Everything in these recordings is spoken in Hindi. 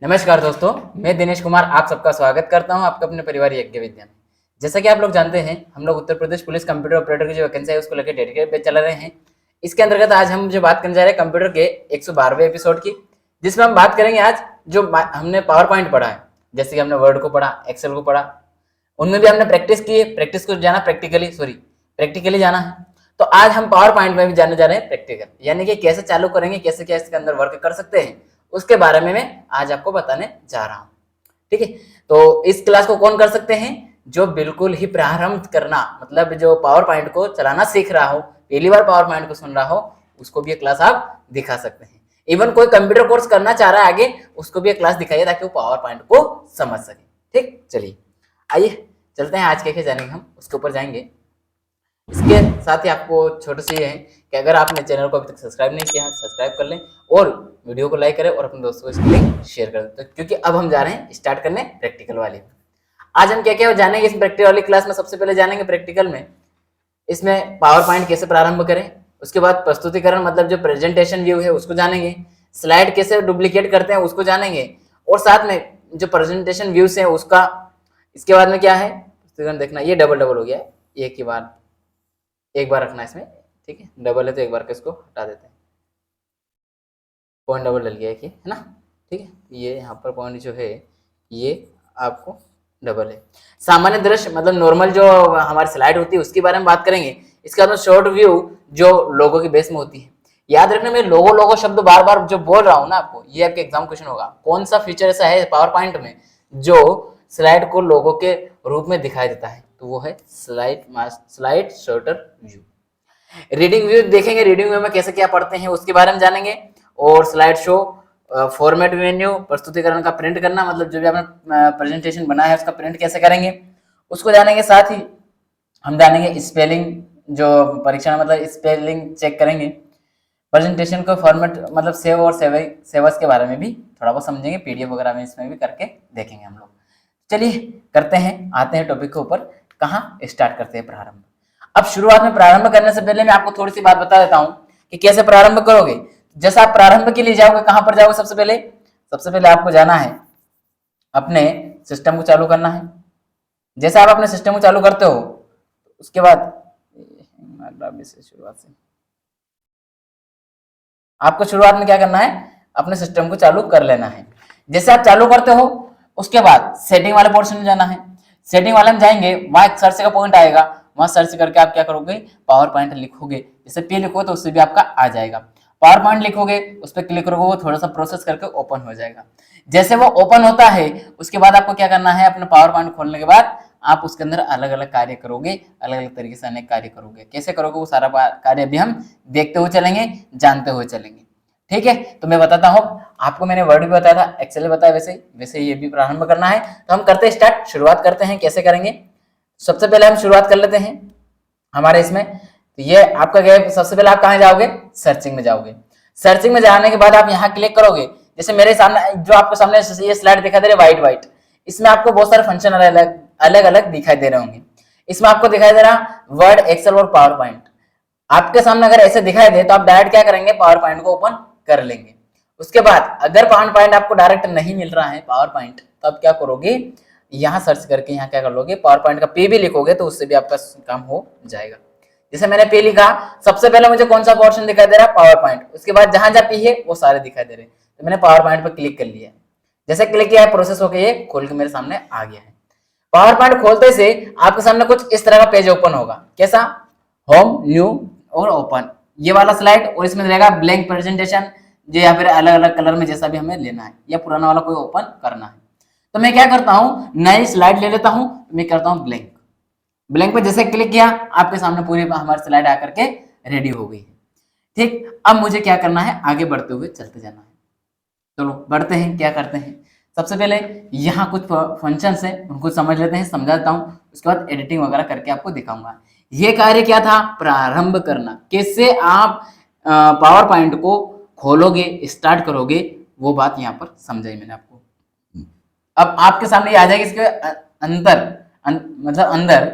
नमस्कार दोस्तों, मैं दिनेश कुमार आप सबका स्वागत करता हूं आपके अपने परिवार यज्ञ विद्या में। जैसा कि आप लोग जानते हैं, हम लोग Uttar Pradesh police computer operator की जो वैकेंसी है उसको लेकर डेडिकेटेड बैच चला रहे हैं। इसके अंतर्गत आज हम जो बात करने जा रहे हैं कंप्यूटर के 112वें एपिसोड की, जिसमें हम बात करेंगे आज जो हमने पावर पॉइंट पढ़ा है, जैसे कि हमने वर्ड को पढ़ा, एक्सेल को पढ़ा, उनमें भी हमने प्रैक्टिस की है। प्रैक्टिस को जाना प्रैक्टिकली जाना है। तो आज हम पावर पॉइंट में भी जानने जा रहे हैं प्रैक्टिकल, यानी कि कैसे चालू करेंगे, कैसे क्या इसके अंदर वर्क कर सकते हैं, उसके बारे में मैं आज आपको बताने जा रहा हूं। ठीक है, तो इस क्लास को कौन कर सकते हैं? जो बिल्कुल ही प्रारंभ करना, मतलब जो पावर पॉइंट को चलाना सीख रहा हो, पहली बार पावर पॉइंट को सुन रहा हो, उसको भी ये क्लास आप दिखा सकते हैं। इवन कोई कंप्यूटर कोर्स करना चाह रहा है आगे, उसको भी ये क्लास दिखाइए ताकि वो पावर पॉइंट को समझ सके। ठीक, चलिए आइए चलते हैं। आज क्या जानेंगे हम, उसके ऊपर जाएंगे। इसके साथ ही आपको छोटी सी है कि अगर आपने चैनल को अभी तक सब्सक्राइब नहीं किया, सब्सक्राइब कर लें और वीडियो को लाइक करें और अपने दोस्तों को इसके लिंक शेयर कर दें, क्योंकि अब हम जा रहे हैं स्टार्ट करने प्रैक्टिकल वाली। आज हम क्या क्या जानेंगे इस प्रैक्टिकल वाली क्लास में। सबसे पहले जानेंगे प्रैक्टिकल में इसमें पावर पॉइंट कैसे प्रारंभ करें, उसके बाद प्रस्तुतिकरण मतलब जो प्रेजेंटेशन व्यू है उसको जानेंगे, स्लाइड कैसे डुप्लीकेट करते हैं उसको जानेंगे, और साथ में जो प्रेजेंटेशन व्यूज है उसका। इसके बाद में क्या है, प्रस्तुतिकरण देखना, ये डबल डबल हो गया है, एक बार रखना इसमें। ठीक है, डबल है तो एक बार के इसको हटा देते हैं, पॉइंट डबल डल गया है ना। ठीक है, ये यहाँ पर पॉइंट जो है ये आपको डबल है। सामान्य दृश्य मतलब नॉर्मल जो हमारी स्लाइड होती है उसके बारे में बात करेंगे। इसके बाद शॉर्ट व्यू जो लोगो की बेस में होती है। याद रखना, मैं लोगो शब्द बार बार जो बोल रहा हूँ ना आपको, ये आपके एग्जाम क्वेश्चन होगा। कौन सा फीचर ऐसा है पावर पॉइंट में जो स्लाइड को लोगो के रूप में दिखाई देता है? तो वो है slide shorter view. Reading view देखेंगे, रीडिंग व्यू में कैसे क्या पढ़ते हैं उसके बारे में जानेंगे, और स्लाइड शो, फॉर्मेट मेन्यू, प्रस्तुतिकरण का प्रिंट करना, मतलब जो भी आपने प्रेजेंटेशन बनाया है उसका प्रिंट कैसे करेंगे उसको जानेंगे। साथ ही हम जानेंगे स्पेलिंग, जो परीक्षा में मतलब स्पेलिंग चेक करेंगे। प्रेजेंटेशन को फॉर्मेट मतलब सेव और सेवर्स के बारे में भी थोड़ा बहुत समझेंगे, पीडीएफ वगैरह में इसमें भी करके देखेंगे हम लोग। चलिए करते हैं, आते हैं टॉपिक के ऊपर। कहाँ स्टार्ट करते हैं प्रारंभ। अब शुरुआत में प्रारंभ करने से पहले मैं आपको थोड़ी सी बात बता देता हूं कि कैसे प्रारंभ करोगे। जैसा आप प्रारंभ के लिए जाओगे, कहां पर जाओगे? सबसे पहले आपको जाना है, अपने सिस्टम को चालू करना है। जैसे आप अपने सिस्टम को चालू करते हो उसके बाद शुरुआत से आपको शुरुआत में क्या करना है, अपने सिस्टम को चालू कर लेना है। जैसे आप चालू करते हो उसके बाद सेटिंग वाले पोर्शन में जाना है। सेटिंग वाले में जाएंगे, वहां एक सर्च का पॉइंट आएगा, वहां सर्च करके आप क्या करोगे, पावर पॉइंट लिखोगे। जैसे पे लिखोगे तो उससे भी आपका आ जाएगा। पावर पॉइंट लिखोगे, उस पर क्लिक करोगे, वो थोड़ा सा प्रोसेस करके ओपन हो जाएगा। जैसे वो ओपन होता है उसके बाद आपको क्या करना है, अपने पावर पॉइंट खोलने के बाद आप उसके अंदर अलग अलग कार्य करोगे, अलग अलग तरीके से अनेक कार्य करोगे। कैसे करोगे वो सारा कार्य भी हम देखते हुए चलेंगे, जानते हुए चलेंगे। ठीक है, तो मैं बताता हूँ आपको। मैंने वर्ड भी बताया था, एक्सेल बताया, वैसे ये भी प्रारंभ करना है। तो हम करते हैं स्टार्ट, शुरुआत करते हैं। कैसे करेंगे, सबसे पहले हम शुरुआत कर लेते हैं हमारे इसमें। तो ये आपका गया, सबसे पहले आप कहाँ जाओगे, सर्चिंग में जाओगे। सर्चिंग में जाने के बाद आप यहाँ क्लिक करोगे। जैसे मेरे सामने जो आपको सामने ये स्लाइड दिखाई दे रही है व्हाइट, इसमें आपको बहुत सारे फंक्शन अलग अलग दिखाई दे रहे होंगे। इसमें आपको दिखाई दे रहा वर्ड, एक्सेल और पावर पॉइंट। आपके सामने अगर ऐसे दिखाई दे तो आप डायरेक्ट क्या करेंगे, पावर पॉइंट को ओपन कर लेंगे। उसके बाद अगर पावर पॉइंट आपको डायरेक्ट नहीं मिल रहा है पावर पॉइंट, तो आप क्या करोगे, यहाँ सर्च करके यहाँ क्या कर लोगे, पावर पॉइंट का पे भी लिखोगे तो उससे भी आपका काम हो जाएगा। जैसे मैंने पे लिखा, सबसे पहले मुझे कौन सा पोर्शन दिखाई दे रहा है, पावर पॉइंट। उसके बाद जहां जहां पी है वो सारे दिखाई दे रहे हैं, तो मैंने पावर पॉइंट पर क्लिक कर लिया। जैसे क्लिक किया है, प्रोसेस होकर ये खोल के मेरे सामने आ गया है। पावर पॉइंट खोलते से आपके सामने कुछ इस तरह का पेज ओपन होगा। कैसा, होम, न्यू और ओपन, ये वाला स्लाइड, और इसमें रहेगा ब्लैंक प्रेजेंटेशन, जो या फिर अलग अलग कलर में जैसा भी हमें लेना है, या पुराना वाला कोई ओपन करना है। तो मैं क्या करता हूं, नई स्लाइड ले लेता हूं, मैं करता हूं ब्लैंक। ब्लैंक पे जैसे क्लिक किया, आपके सामने पूरी हमारी स्लाइड आकर के रेडी हो गई है। ठीक, अब मुझे क्या करना है, आगे बढ़ते हुए चलते जाना है। चलो बढ़ते हैं, क्या करते हैं। सबसे पहले यहाँ कुछ फंक्शंस है, उनको समझ लेते हैं, समझा देता हूँ। उसके बाद एडिटिंग वगैरह करके आपको दिखाऊंगा। ये कार्य क्या था, प्रारंभ करना। कैसे आप पावर पॉइंट को खोलोगे, स्टार्ट करोगे, वो बात यहाँ पर समझाई मैंने आपको। अब आपके सामने आ जाएगी, इसके मतलब अंदर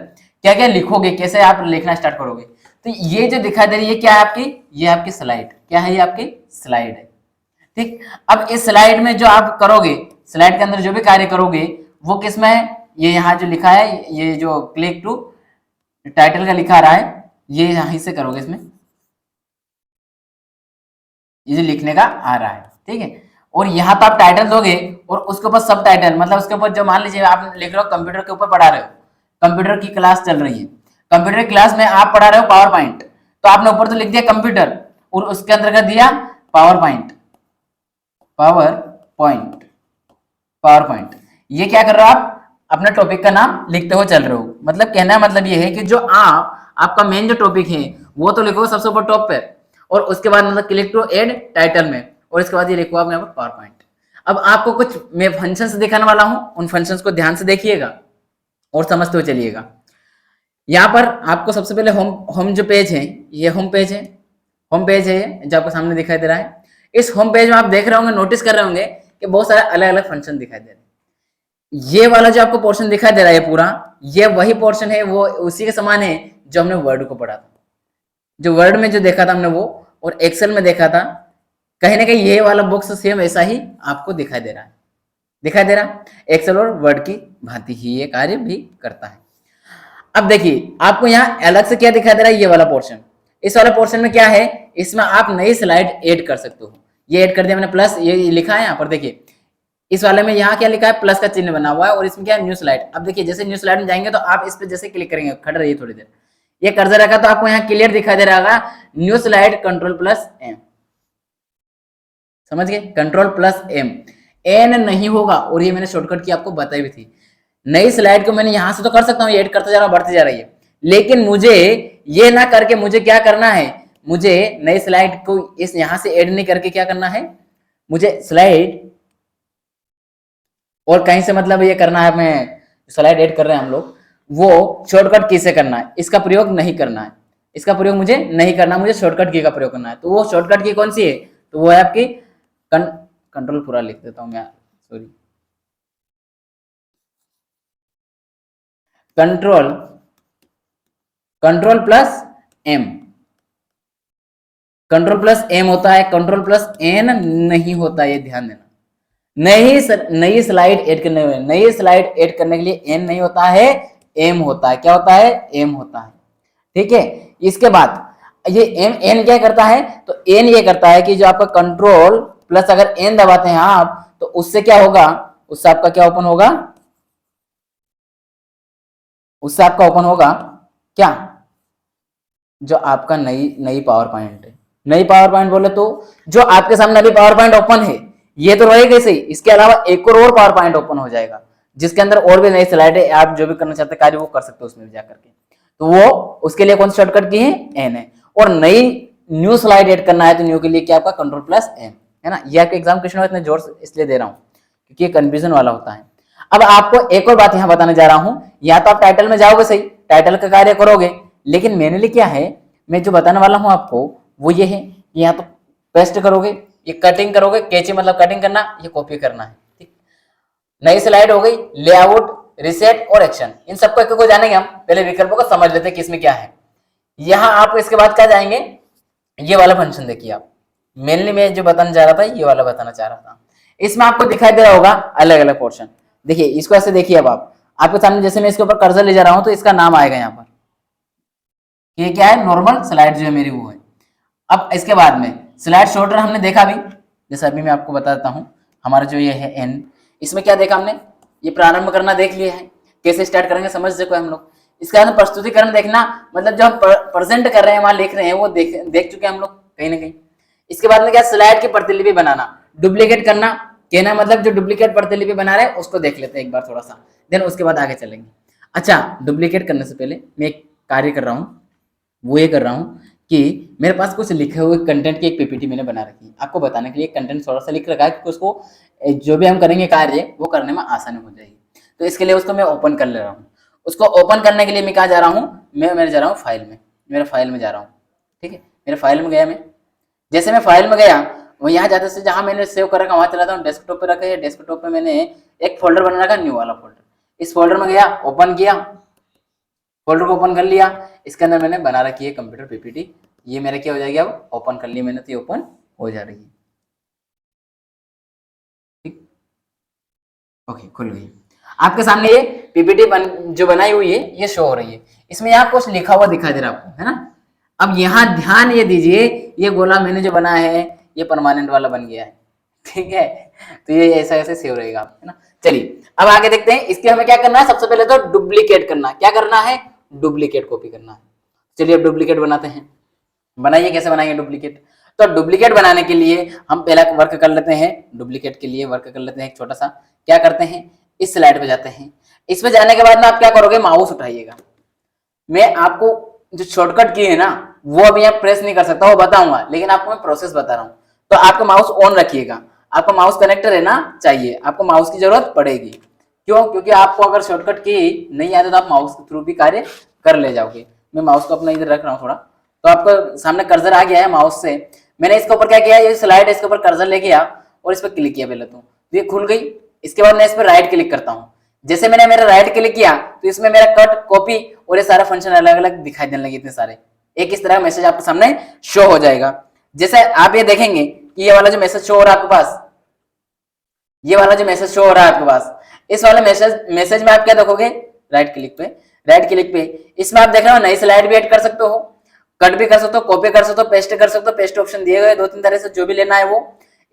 क्या क्या लिखोगे, कैसे आप लिखना स्टार्ट करोगे। तो ये जो दिखाई दे रही है क्या है आपकी, ये आपकी स्लाइड, क्या है, ये आपकी स्लाइड है। ठीक, अब इस स्लाइड में जो आप करोगे, स्लाइड के अंदर जो भी कार्य करोगे वो किस में है, ये यहाँ जो लिखा है, ये जो क्लिक टू टाइटल का लिखा आ रहा है, ये यहीं से करोगे, इसमें ये जो लिखने का आ रहा है, ठीक है। और यहाँ तो आप टाइटल दोगे और उसके ऊपर सब टाइटल, मतलब उसके ऊपर जो मान लीजिए आप लिख रहे हो कंप्यूटर के ऊपर पढ़ा रहे हो, कंप्यूटर की क्लास चल रही है, कंप्यूटर की क्लास में आप पढ़ा रहे हो पावर पॉइंट, तो आपने ऊपर तो लिख दिया कंप्यूटर और उसके अंदर कर दिया power point, power point, power point. ये क्या कर रहे हो आप, अपना टॉपिक का नाम लिखते हुए चल रहे हो। मतलब कहना है मतलब ये है कि जो आपका मेन जो टॉपिक है वो तो लिखो सबसे ऊपर टॉप पे, और उसके बाद मतलब क्लिक टू ऐड टाइटल में, और इसके बाद ये लिखो आप यहाँ पर पावर पॉइंट। अब आपको कुछ मैं फंक्शंस दिखाने वाला हूं, उन फंक्शंस को ध्यान से देखिएगा और समझते हुए चलिएगा। यहाँ पर आपको सबसे पहले होम होम जो पेज है, ये होम पेज है, होम पेज है ये जो आपको सामने दिखाई दे रहा है। इस होम पेज में आप देख रहे होंगे, नोटिस कर रहे होंगे कि बहुत सारे अलग अलग फंक्शन दिखाई दे रहे हैं। ये वाला जो आपको पोर्शन दिखाई दे रहा है पूरा, ये वही पोर्शन है, वो उसी के समान है जो हमने वर्ड को पढ़ा था, जो वर्ड में जो देखा था हमने वो, और एक्सेल में देखा था। कहीं ना कहीं ये वाला बॉक्स सेम ऐसा ही आपको दिखाई दे रहा है, दिखाई दे रहा। एक्सेल और वर्ड की भांति ही ये कार्य भी करता है। अब देखिए आपको यहाँ अलग से क्या दिखाई दे रहा है, ये वाला पोर्शन। इस वाले पोर्शन में क्या है, इसमें आप नई स्लाइड ऐड कर सकते हो। ये ऐड कर दिया मैंने, प्लस ये लिखा है यहाँ पर, देखिए इस वाले में यहाँ क्या लिखा है, प्लस का चिन्ह बना हुआ है, और इसमें क्या है, न्यू स्लाइड। अब देखिए जैसे न्यू स्लाइड में जाएंगे तो आप इस पे जैसे क्लिक करेंगे, खड़े रहिए थोड़ी देर, ये कर्सर रखा तो आपको यहाँ क्लियर दिखाई दे रहा होगा, new slide control plus M, समझ गए, कंट्रोल प्लस एम। एन नहीं होगा, और ये मैंने शॉर्टकट की आपको बताई भी थी। नई स्लाइड को मैंने यहां से तो कर सकता हूँ, ऐड करता जा रहा हूँ, बढ़ती जा रही है, लेकिन मुझे ये ना करके मुझे क्या करना है, मुझे नई स्लाइड को इस यहां से ऐड नहीं करके क्या करना है, मुझे स्लाइड और कहीं से मतलब ये करना है, मैं स्लाइड ऐड कर रहे हैं हम लोग, वो शॉर्टकट की से करना है, इसका प्रयोग नहीं करना है, इसका प्रयोग मुझे नहीं करना, मुझे शॉर्टकट की का प्रयोग करना है। तो वो शॉर्टकट की कौन सी है, तो वो है आपकी कंट्रोल, पूरा लिख देता हूं मैं, sorry, control, control plus M, control plus M होता है, कंट्रोल प्लस एन नहीं होता, ये ध्यान देना। नई स्लाइड ऐड करने में, नई स्लाइड ऐड करने के लिए एन नहीं होता है, एम होता है। क्या होता है, एम होता है, ठीक है। इसके बाद ये एम, एन क्या करता है, तो एन ये करता है कि जो आपका कंट्रोल प्लस अगर एन दबाते हैं आप, तो उससे क्या होगा, उससे आपका क्या ओपन होगा, उससे आपका ओपन होगा क्या, जो आपका नई नई पावर पॉइंट है। नई पावर पॉइंट बोले तो जो आपके सामने अभी पावर पॉइंट ओपन है, ये तो रहेगा सही, इसके अलावा एक और पावर पॉइंट ओपन हो जाएगा, जिसके अंदर और भी नई स्लाइड है, आप जो भी करना चाहते हैं कार्य वो कर सकते हो उसमें जाकर के। तो वो उसके लिए कौन सी शॉर्टकट की है, एन है। और नई न्यू स्लाइड एड करना है तो न्यू के लिए क्या आपका कंट्रोल प्लस एन है ना। ये आपके एग्जाम क्वेश्चन इतने जोर से इसलिए दे रहा हूँ क्योंकि ये कंफ्यूजन वाला होता है। अब आपको एक और बात यहाँ बताने जा रहा हूँ, या तो आप टाइटल में जाओगे सही, टाइटल का कार्य करोगे, लेकिन मेरे लिए क्या है, मैं जो बताने वाला हूँ आपको वो ये है कि यहाँ तो पेस्ट करोगे, ये कटिंग करोगे, कैची मतलब कटिंग करना, ये कॉपी करना है, ठीक। नई स्लाइड हो गई, लेआउट, रिसेट और एक्शन, इन सबको एक को जानेंगे हम, पहले विकल्पों को समझ लेते हैं कि इसमें क्या है। यहाँ आप इसके बाद क्या जाएंगे, ये वाला फंक्शन देखिए आप, मेनली मैं जो बताने जा रहा था ये वाला बताना चाह रहा था। इसमें आपको दिखाई दे रहा होगा अलग अलग पोर्शन, देखिए इसको ऐसे देखिए। अब आप आपके सामने जैसे मैं इसके ऊपर कर्सर ले जा रहा हूं तो इसका नाम आएगा यहाँ पर, ये क्या है, नॉर्मल स्लाइड जो है मेरी वो है। अब इसके बाद में स्लाइड शॉर्टर हमने देखा भी, जैसे अभी मैं आपको बताता हूँ, हमारा जो ये है एन, इसमें क्या देखा हमने, ये प्रारंभ करना देख लिया है, कैसे स्टार्ट करेंगे समझ सको हम लोग। इसके बाद प्रस्तुतिकरण देखना, मतलब जो हम प्रेजेंट कर रहे हैं वहां लिख रहे हैं वो देख चुके हैं हम लोग कहीं ना कहीं। इसके बाद में क्या, स्लाइड की प्रतिलिपि बनाना, डुप्लीकेट करना, कहना मतलब जो डुप्लीकेट प्रतिलिपि बना रहे हैं उसको देख लेते हैं एक बार थोड़ा सा, देन उसके बाद आगे चलेंगे। अच्छा, डुप्लीकेट करने से पहले मैं एक कार्य कर रहा हूँ, वो ये कर रहा हूँ कि मेरे पास कुछ लिखे हुए कंटेंट की एक पीपीटी मैंने बना रखी है, आपको बताने के लिए कंटेंट थोड़ा सा लिख रखा है क्योंकि उसको जो भी हम करेंगे कार्य वो करने में आसानी हो जाएगी। तो इसके लिए उसको मैं ओपन कर ले रहा हूँ। उसको ओपन करने के लिए मैं कहाँ जा रहा हूँ, मैं जा रहा हूँ फाइल में, मेरे फाइल में जा रहा हूँ, ठीक है। मेरे फाइल में गया मैं, जैसे मैं फाइल में गया वो यहाँ जाते से जहाँ मैंने सेव कर रखा वहाँ चला जाता हूँ, डेस्कटॉप पे रखा है, डेस्कटॉप पे मैंने एक फोल्डर बना रखा, न्यू वाला फोल्डर। इस फोल्डर में गया, ओपन किया, फोल्डर को ओपन कर लिया, इसके अंदर मैंने बना रखी है कंप्यूटर पीपीटी, ये मेरा क्या हो जाएगी, अब ओपन कर लिया मैंने तो ये ओपन हो जा रही है, ठीक। ओके, खुल गई। आपके सामने ये पीपीटी जो बनाई हुई है ये शो हो रही है। इसमें यहाँ कुछ लिखा हुआ दिखाई दे रहा है आपको, है ना। अब यहाँ ध्यान ये दीजिए, ये गोला मैंने जो बनाया है ये परमानेंट वाला बन गया है, ठीक है। तो ये ऐसा ऐसे सेव रहेगा, है ना। चलिए अब आगे देखते हैं। इसके हमें क्या करना है, सबसे पहले तो डुप्लीकेट करना। क्या करना है, डुप्लीकेट कॉपी करना है। चलिए अब डुप्लीकेट बनाते हैं। बनाइए, कैसे बनाएंगे डुप्लीकेट। तो डुप्लीकेट बनाने के लिए हम पहला वर्क कर लेते हैं। डुप्लीकेट के लिए वर्क कर लेते हैं एक छोटा सा। क्या करते हैं, इस स्लाइड पे जाते हैं। इस पे जाने के बाद ना आप क्या करोगे, माउस उठाइएगा। मैं आपको जो शॉर्टकट की है ना वो अभी आप प्रेस नहीं कर सकता, वो बताऊंगा, लेकिन आपको मैं प्रोसेस बता रहा हूँ। तो आपका माउस ऑन रखिएगा। आपका माउस कनेक्टर है ना, चाहिए, आपको माउस की जरूरत पड़ेगी। क्यों, क्योंकि आपको अगर शॉर्टकट की नहीं आती तो आप माउस के थ्रू भी कार्य कर ले जाओगे। मैं माउस को अपना इधर रख रहा हूँ थोड़ा, तो आपको सामने कर्सर आ गया है माउस से। मैंने इसके ऊपर क्या किया, ये स्लाइड इसके ऊपर कर्सर ले गया और इस पर क्लिक किया पहले तो ये खुल गई। इसके बाद मैं इस पर राइट क्लिक करता हूँ। जैसे मैंने मेरा राइट क्लिक किया तो इसमें मेरा कट, कॉपी और ये सारा फंक्शन अलग अलग दिखाई देने लगे, इतने सारे। एक इस तरह मैसेज आपके सामने शो हो जाएगा। जैसे आप ये देखेंगे कि ये वाला जो मैसेज शो हो रहा है आपके पास, ये वाला जो मैसेज शो हो रहा है आपके पास, इस वाले मैसेज में आप क्या देखोगे, राइट क्लिक पे इसमें आप देख रहे हो नई स्लाइड भी ऐड कर सकते हो, कट भी कर सकते हो, कॉपी कर सकते हो, पेस्ट कर सकते हो। पेस्ट ऑप्शन दिए गए 2-3 तरह से, जो भी लेना है वो।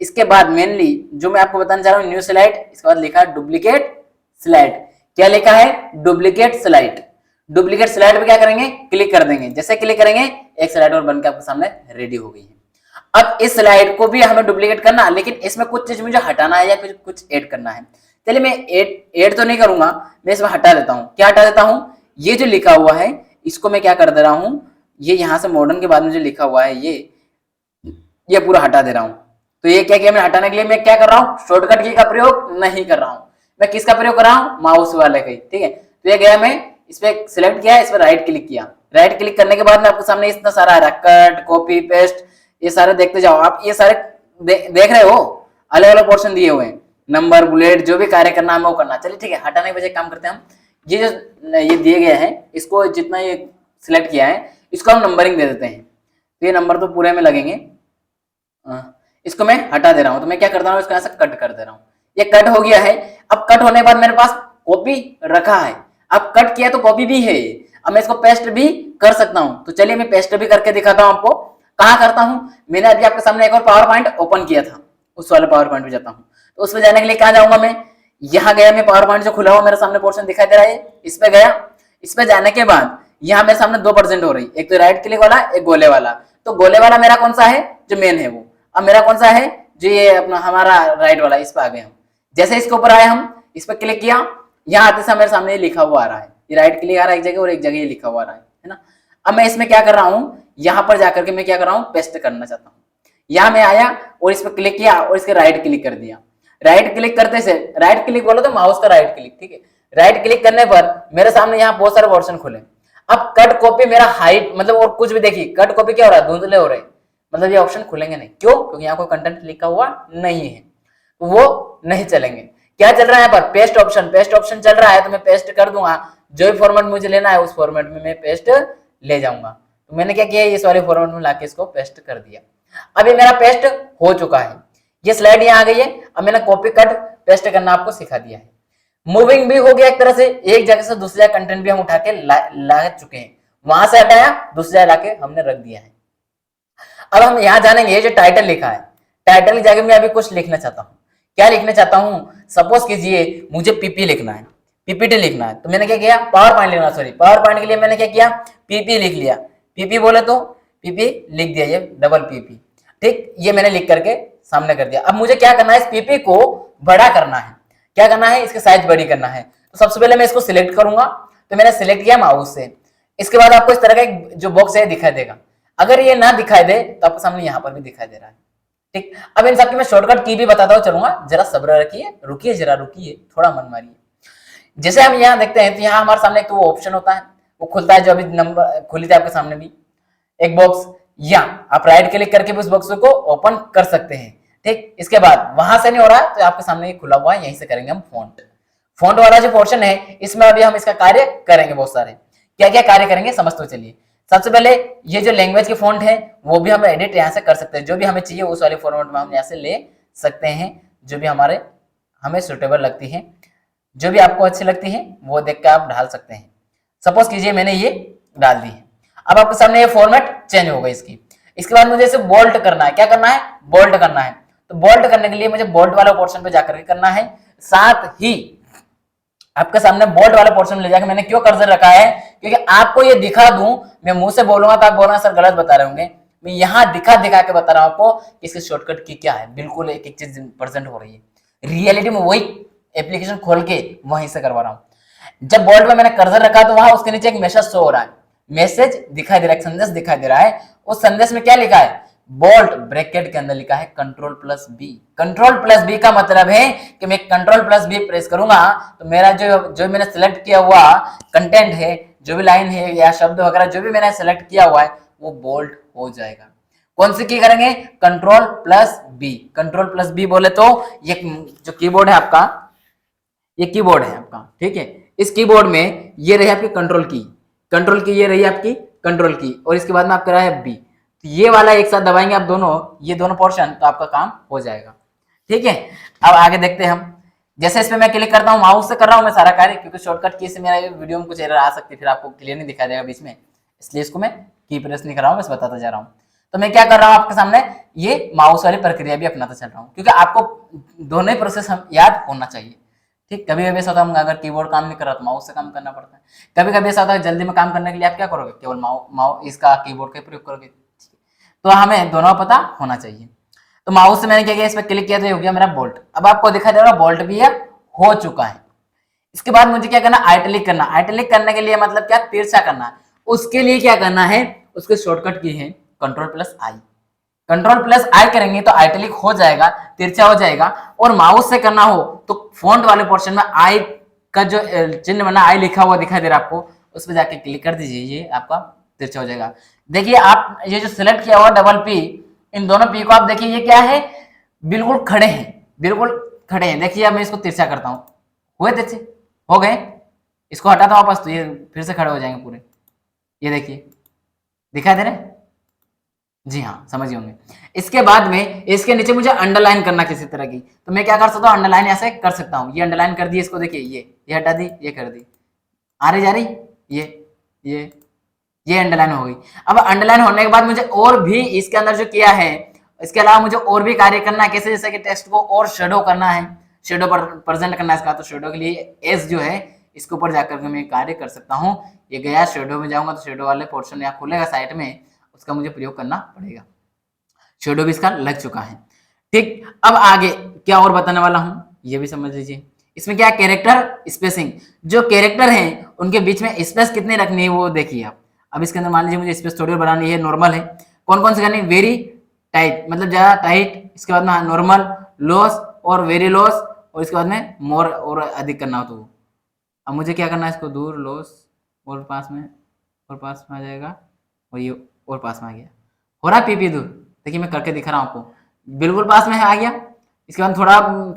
इसके बाद मेनली जो मैं आपको बताना चाह रहा हूँ, न्यू स्लाइड, इसके बाद लिखा है डुप्लीकेट स्लाइड। क्या लिखा है, डुप्लीकेट स्लाइड। डुप्लीकेट स्लाइड पे क्या करेंगे, क्लिक कर देंगे। जैसे क्लिक करेंगे एक स्लाइड और बनकर आपके सामने रेडी हो गई है। अब इस स्लाइड को भी हमें डुप्लीकेट करना, लेकिन इसमें कुछ चीज मुझे हटाना है या कुछ ऐड करना है। चलिए मैं ऐड तो नहीं करूंगा, मैं इसमें हटा देता हूं। क्या हटा देता हूं, ये जो लिखा हुआ है इसको मैं क्या कर दे रहा हूं, ये यहां से मॉडर्न के बाद में जो लिखा हुआ है ये पूरा हटा दे रहा हूं। तो ये क्या किया मैं, हटाने के लिए मैं क्या कर रहा हूं, शॉर्टकट की का प्रयोग नहीं कर रहा हूं, मैं किसका प्रयोग कर रहा हूं, माउस वाले का, ठीक है। तो ये गया, मैं इस पे सिलेक्ट किया, इस पर राइट क्लिक किया। राइट क्लिक करने के बाद में आपके सामने इतना सारा आ रहा है, कट, कॉपी, पेस्ट, ये सारे देखते जाओ आप। ये सारे देख रहे हो, अलग अलग पोर्शन दिए हुए हैं, नंबर, बुलेट, जो भी कार्य करना है वो करना। चलिए ठीक है, हटाने के बजाय काम करते हैं हम। ये जो ये दिए गए हैं, इसको जितना ये सिलेक्ट किया है इसको हम नंबरिंग दे देते हैं। तो ये नंबर तो पूरे में लगेंगे। इसको मैं हटा दे रहा हूं, तो मैं क्या करता हूँ, इसको ऐसा कट कर दे रहा हूँ। ये कट हो गया है। अब कट होने के बाद मेरे पास कॉपी रखा है, अब कट किया तो कॉपी भी है। अब मैं इसको पेस्ट भी कर सकता हूं। तो चलिए मैं पेस्ट भी करके दिखाता हूं आपको। कहां करता हूं, मैंने अभी आपके सामने एक और पावर पॉइंट ओपन किया था, उस वाले पावर पॉइंट पे जाता हूं। तो उसमें जाने के लिए कहां जाऊंगा मैं, यहां गया, मैं पावर पॉइंट जो खुला हुआ मेरे सामने पोर्शन दिखाई दे रहा है, इस पे गया। इस पे जाने के बाद यहाँ मेरे सामने 2% हो रही, एक तो राइट क्लिक वाला, एक गोले वाला। तो गोले वाला मेरा कौन सा है, जो मेन है वो। अब मेरा कौन सा है, जो ये अपना हमारा राइट वाला, इस पे आ गए हम। जैसे इसके ऊपर आए हम, इस पे क्लिक किया, यहाँ आते समय मेरे सामने ये लिखा हुआ आ रहा है, ये राइट क्लिक आ रहा है एक जगह और एक जगह ये लिखा हुआ आ रहा है ना। अब मैं इसमें क्या कर रहा हूँ, यहाँ पर जाकर के मैं क्या कर रहा हूँ, पेस्ट करना चाहता हूँ। यहाँ मैं आया और इस पर क्लिक किया और इसके राइट क्लिक कर दिया। राइट क्लिक करते से, राइट क्लिक बोलो तो माउस का राइट क्लिक, ठीक है। राइट क्लिक करने पर मेरे सामने यहाँ बहुत सारे ऑप्शन खुले। अब कट कॉपी मेरा हाइट मतलब और कुछ भी, देखिए कट कॉपी क्या हो रहा है, धुंधले हो रहे, मतलब ये ऑप्शन खुलेंगे नहीं। क्यों, क्योंकि यहाँ कोई कंटेंट लिखा हुआ नहीं है, वो नहीं चलेंगे। क्या चल रहा है यहाँ पर, पेस्ट ऑप्शन चल रहा है, तो मैं पेस्ट कर दूंगा। जो भी फॉर्मेट मुझे लेना है उस फॉर्मेट में मैं पेस्ट ले जाऊंगा। तो मैंने क्या किया, इस वाले फॉर्मेट में लाके इसको पेस्ट कर दिया। अब ये मेरा पेस्ट हो चुका है, ये स्लाइड यहाँ आ गई है। अब मैंने कॉपी कट पेस्ट करना आपको सिखा दिया है। मूविंग भी हो गया एक तरह से, एक जगह से दूसरी जगह कंटेंट भी हम उठा के ला चुके हैं, वहां से हटाया दूसरी जगह लाके हमने रख दिया है। अब हम यहाँ जानेंगे, ये जो टाइटल लिखा है, टाइटल की जगह में अभी कुछ लिखना चाहता हूँ। क्या लिखना चाहता हूँ, सपोज कीजिए मुझे पीपी लिखना है, पीपीटी लिखना है। तो मैंने क्या किया, पावर पॉइंट लिखना, सॉरी पावर पॉइंट के लिए मैंने क्या किया, पीपी लिख लिया। पीपी बोले तो पीपी लिख दिया, ये डबल पीपी, ठीक, ये मैंने लिख करके सामने कर दिया। अब मुझे क्या करना है, इस पीपी को बड़ा करना है। क्या करना है, इसके साइज बड़ी करना है। तो सबसे पहले मैं इसको सिलेक्ट करूंगा। तो मैंने सिलेक्ट किया माउस से। इसके बाद आपको इस तरह का एक जो बॉक्स है दिखाई देगा। अगर ये ना दिखाई दे तो आपके सामने यहाँ पर भी दिखाई दे रहा है, ठीक। अब इन सबकी मैं शॉर्टकट की भी बताता हुआ चलूंगा, जरा सब्र रखिए, रुकिए जरा, रुकिए थोड़ा मन मारिए। जैसे हम यहाँ देखते हैं तो यहाँ हमारे सामने एक तो वो ऑप्शन होता है, वो खुलता है, जो अभी नंबर खुली थी आपके सामने भी एक बॉक्स, या आप राइट क्लिक करके भी उस बॉक्स को ओपन कर सकते हैं, ठीक। इसके बाद वहां से नहीं हो रहा है तो आपके सामने खुला हुआ है, यहीं से करेंगे हम फॉन्ट वाला जो पोर्शन है, इसमें अभी हम इसका कार्य करेंगे। बहुत सारे क्या क्या कार्य करेंगे समझ तो चलिए। सबसे पहले ये जो लैंग्वेज के फॉन्ट है वो भी हम एडिट यहाँ से कर सकते हैं, जो भी हमें चाहिए उस वाले फॉर्मेट में हम यहाँ से ले सकते हैं, जो भी हमें सुटेबल लगती है, जो भी आपको अच्छी लगती है वो देख के आप डाल सकते हैं। सपोज कीजिए मैंने ये डाल दी है, अब आपके सामने ये फॉर्मेट चेंज हो गई इसकी। इसके बाद मुझे इसे बोल्ट करना है, क्या करना है, बोल्ट करना है। तो बोल्ट करने के लिए मुझे बोल्ट वाला पोर्शन पे जाकर के करना है। साथ ही आपके सामने बोल्ट वाले पोर्शन में ले जाकर मैंने क्यों कर्सर रखा है, क्योंकि आपको ये दिखा दूं, मैं मुंह से बोलूंगा तो आप बोलना सर गलत बता रहे होंगे, मैं यहाँ दिखा दिखा के बता रहा हूं आपको कि इसके शॉर्टकट की क्या है, बिल्कुल एक एक चीज प्रेजेंट हो रही है, रियलिटी में वही एप्लीकेशन खोल के वहीं से करवा रहा हूं। जब बोल्ट में मैंने कर्सर रखा तो वहां उसके नीचे एक मैसेज शो हो रहा है, मैसेज दिखाई दे रहा है, संदेश दिखाई दे रहा है। उस संदेश में क्या लिखा है, बोल्ट ब्रैकेट के अंदर लिखा है Ctrl+B। Ctrl+B का मतलब है कि मैं Ctrl+B प्रेस करूंगा तो मेरा जो मैंने सेलेक्ट किया हुआ कंटेंट है, जो भी लाइन है या शब्द वगैरह जो भी मैंने सेलेक्ट किया हुआ है वो बोल्ट हो जाएगा। कौन सी की करेंगे, Ctrl+B। Ctrl+B बोले तो ये जो कीबोर्ड है आपका, ये कीबोर्ड है आपका, ठीक है। इस कीबोर्ड में ये रही आपकी कंट्रोल की ये रही आपकी कंट्रोल की, और इसके बाद में आपका रहा है बी। तो ये वाला एक साथ दबाएंगे आप दोनों, ये दोनों पोर्शन, तो आपका काम हो जाएगा, ठीक है। अब आगे देखते हैं हम। जैसे इस पे मैं क्लिक करता हूँ, माउस से कर रहा हूँ मैं सारा कार्य, क्योंकि शॉर्टकट की से मेरा वीडियो में कुछ एरर आ सकती है, फिर आपको क्लियर नहीं दिखाई देगा बीच में, इसलिए इसको मैं की प्रेस नहीं कर रहा हूँ, बस बताता जा रहा हूँ। तो मैं क्या कर रहा हूँ आपके सामने, ये माउस वाली प्रक्रिया भी अपनाता चल रहा हूँ, क्योंकि आपको दोनों ही प्रोसेस याद होना चाहिए, ठीक। कभी कभी ऐसा होता है अगर कीबोर्ड काम नहीं कर रहा तो माउस से काम करना पड़ता है, कभी कभी ऐसा होता है जल्दी में काम करने के लिए आप क्या करोगे, केवल माउस इसका कीबोर्ड का प्रयोग करोगे, तो हमें दोनों पता होना चाहिए। तो माउस से मैंने क्या किया, इस पर क्लिक किया तो ये हो गया मेरा बोल्ट। अब आपको दिखाई दे रहा है बोल्ट भी हो चुका है। इसके बाद मुझे क्या करना, आइटलिक करना। आइटलिक करने के लिए मतलब क्या, तिरछा करना। उसके लिए क्या करना है, उसके शॉर्टकट की है Ctrl+I। Ctrl+I करेंगे तो आइटलिक हो जाएगा, तिरछा हो जाएगा। और माउस से करना हो तो फॉन्ट वाले पोर्शन में आई का जो चिन्ह बना, आई लिखा हुआ दिखाई दे रहा है आपको, उस पर जाके क्लिक कर दीजिए, ये आपका तिरछा हो जाएगा। देखिए आप ये जो सिलेक्ट किया हुआ डबल पी, इन दोनों पी को आप देखिए ये क्या है, बिल्कुल खड़े हैं, बिल्कुल खड़े हैं। देखिए अब मैं इसको तिरछा करता हूँ, हुए तिरछे, हो गए। इसको हटाता हूँ वापस तो ये फिर से खड़े हो जाएंगे पूरे, ये देखिए दिखाई दे रहे हैं, जी हाँ समझ होंगे। इसके बाद में इसके नीचे मुझे अंडरलाइन करना किसी तरह की, तो मैं क्या कर सकता हूँ, अंडरलाइन ऐसे कर सकता हूँ। ये अंडरलाइन कर दी, इसको देखिए ये हटा दी, ये कर दी, आ रही जा रही, ये अंडरलाइन हो गई। अब अंडरलाइन होने के बाद मुझे और भी इसके अंदर जो किया है, इसके अलावा मुझे और भी कार्य करना है। कैसे, जैसे कि टेक्स्ट को और शेडो करना है, शेडो पर प्रेजेंट करना है इसका, तो शेडो के लिए एस जो है इसके ऊपर जाकर के मैं कार्य कर सकता हूँ। ये गया शेडो में जाऊंगा तो शेडो वाले पोर्शन यहाँ खुलेगा साइड में, उसका मुझे प्रयोग करना पड़ेगा। शेडो भी इसका लग चुका है, ठीक। अब आगे क्या और बताने वाला हूं, ये भी समझ लीजिए। इसमें क्या, कैरेक्टर स्पेसिंग, जो कैरेक्टर हैं उनके बीच में स्पेस कितनी रखनी है वो देखिए आप। अब इसके अंदर मान लीजिए मुझे स्पेस थोड़ी बनानी है, नॉर्मल है। कौन कौन सी करनी, वेरी टाइट मतलब ज्यादा टाइट, इसके बाद में नॉर्मल, लॉस और वेरी लॉस, और इसके बाद में मोर और अधिक करना हो तो। अब मुझे क्या करना है, इसको दूर, लॉस और पास में आ जाएगा, और ये और पास में आ गया, हो रहा पीपी दूर। देखिए मैं करके दिखा रहा हूँ आपको, बिल्कुल पास में है, आ गया। इसके बाद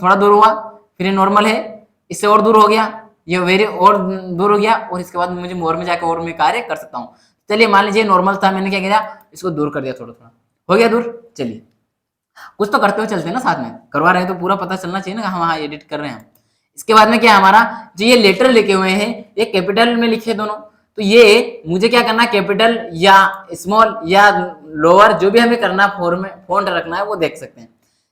थोड़ा दूर हुआ, फिर ये नॉर्मल है, इससे और दूर हो गया, ये वेरी और दूर हो गया, और इसके बाद मुझे मोर में जाकर और मैं कार्य कर सकता हूँ। चलिए मान लीजिए नॉर्मल था, मैंने क्या किया, इसको दूर कर दिया, थोड़ा थोड़ा हो गया दूर। चलिए कुछ तो करते हुए चलते हैं ना, साथ में करवा रहे हैं तो पूरा पता चलना चाहिए ना, हम हाँ एडिट कर रहे हैं। इसके बाद में क्या हमारा जो ये लेटर लिखे हुए हैं, ये कैपिटल में लिखे दोनों, तो ये मुझे क्या करना है, कैपिटल या स्मॉल या लोअर, जो भी हमें करना फॉन्ट रखना है वो देख सकते हैं।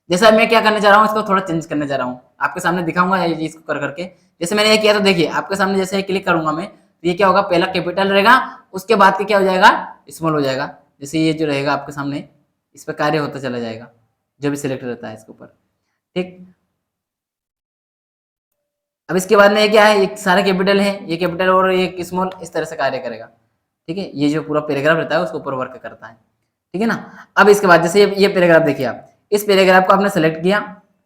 जैसा मैं क्या करने जा रहा हूँ, इसको थोड़ा चेंज करने जा रहा हूँ, आपके सामने दिखाऊंगा इसको कर करके। जैसे मैंने ये किया तो देखिए आपके सामने, जैसे क्लिक करूंगा मैं तो ये क्या होगा, पहला कैपिटल रहेगा, उसके बाद क्या हो जाएगा, स्मॉल हो जाएगा। जैसे ये जो रहेगा आपके सामने, इस पर कार्य होता चला जाएगा, जो भी सिलेक्ट रहता है इसके ऊपर, ठीक। अब इसके बाद में ये क्या है, एक सारे कैपिटल है, ये कैपिटल और एक स्मॉल, इस तरह से कार्य करेगा, ठीक है। ये जो पूरा पैराग्राफ रहता है उसके ऊपर वर्क करता है, ठीक है ना। अब इसके बाद जैसे ये पैराग्राफ देखिए आप, इस पैराग्राफ को आपने सेलेक्ट किया,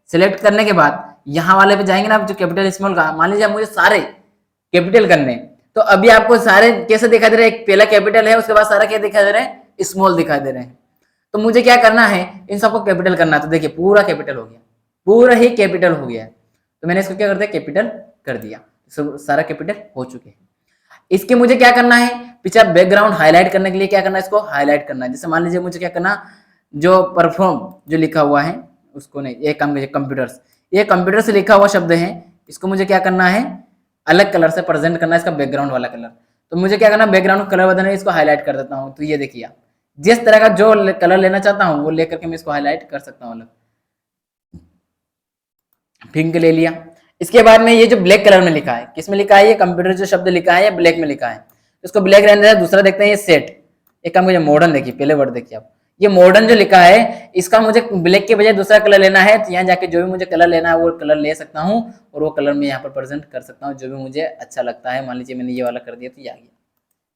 सेलेक्ट करने के बाद यहाँ वाले पे जाएंगे ना आप, जो कैपिटल स्मॉल का, मान लीजिए मुझे सारे कैपिटल करने, तो अभी आपको सारे कैसे दिखाई दे रहे हैं, एक पहला कैपिटल है, उसके बाद सारा क्या दिखाई दे रहे हैं, स्मॉल दिखाई दे रहे हैं। तो मुझे क्या करना है, इन सबको कैपिटल करना है। तो देखिए पूरा कैपिटल हो गया, पूरा ही कैपिटल हो गया, तो मैंने इसको क्या कर दिया, कैपिटल कर दिया, सारा कैपिटल हो चुके हैं। इसके मुझे क्या करना है, पीछे बैकग्राउंड हाईलाइट करने के लिए क्या करना है, इसको हाईलाइट करना है। जैसे मान लीजिए मुझे क्या करना, जो परफॉर्म जो लिखा हुआ है उसको नहीं, एक काम कीजिए कंप्यूटर्स, ये कंप्यूटर से लिखा हुआ शब्द है, इसको मुझे क्या करना है, अलग कलर से प्रेजेंट करना है, इसका बैकग्राउंड वाला कलर। तो मुझे क्या करना है, बैकग्राउंड कलर बदलना है, इसको हाईलाइट कर देता हूँ। तो ये देखिए आप, जिस तरह का जो कलर लेना चाहता हूँ वो लेकर के मैं इसको हाईलाइट कर सकता हूँ अलग। पिंक ले लिया। इसके बाद में ये जो ब्लैक कलर में लिखा है, किसमें लिखा है, ये कंप्यूटर जो शब्द लिखा है ये ब्लैक में लिखा है, इसको ब्लैक रहने देना। दूसरा देखते हैं ये सेट, एक काम मुझे मॉडर्न देखिए, पहले वर्ड देखिए आप, ये मॉडर्न जो लिखा है इसका मुझे ब्लैक के बजाय दूसरा कलर लेना है। तो यहाँ जाके जो भी मुझे कलर लेना है वो कलर ले सकता हूँ और वो कलर मैं यहाँ पर प्रेजेंट कर सकता हूँ जो भी मुझे अच्छा लगता है। मान लीजिए मैंने ये वाला कर दिया तो ये आ गया,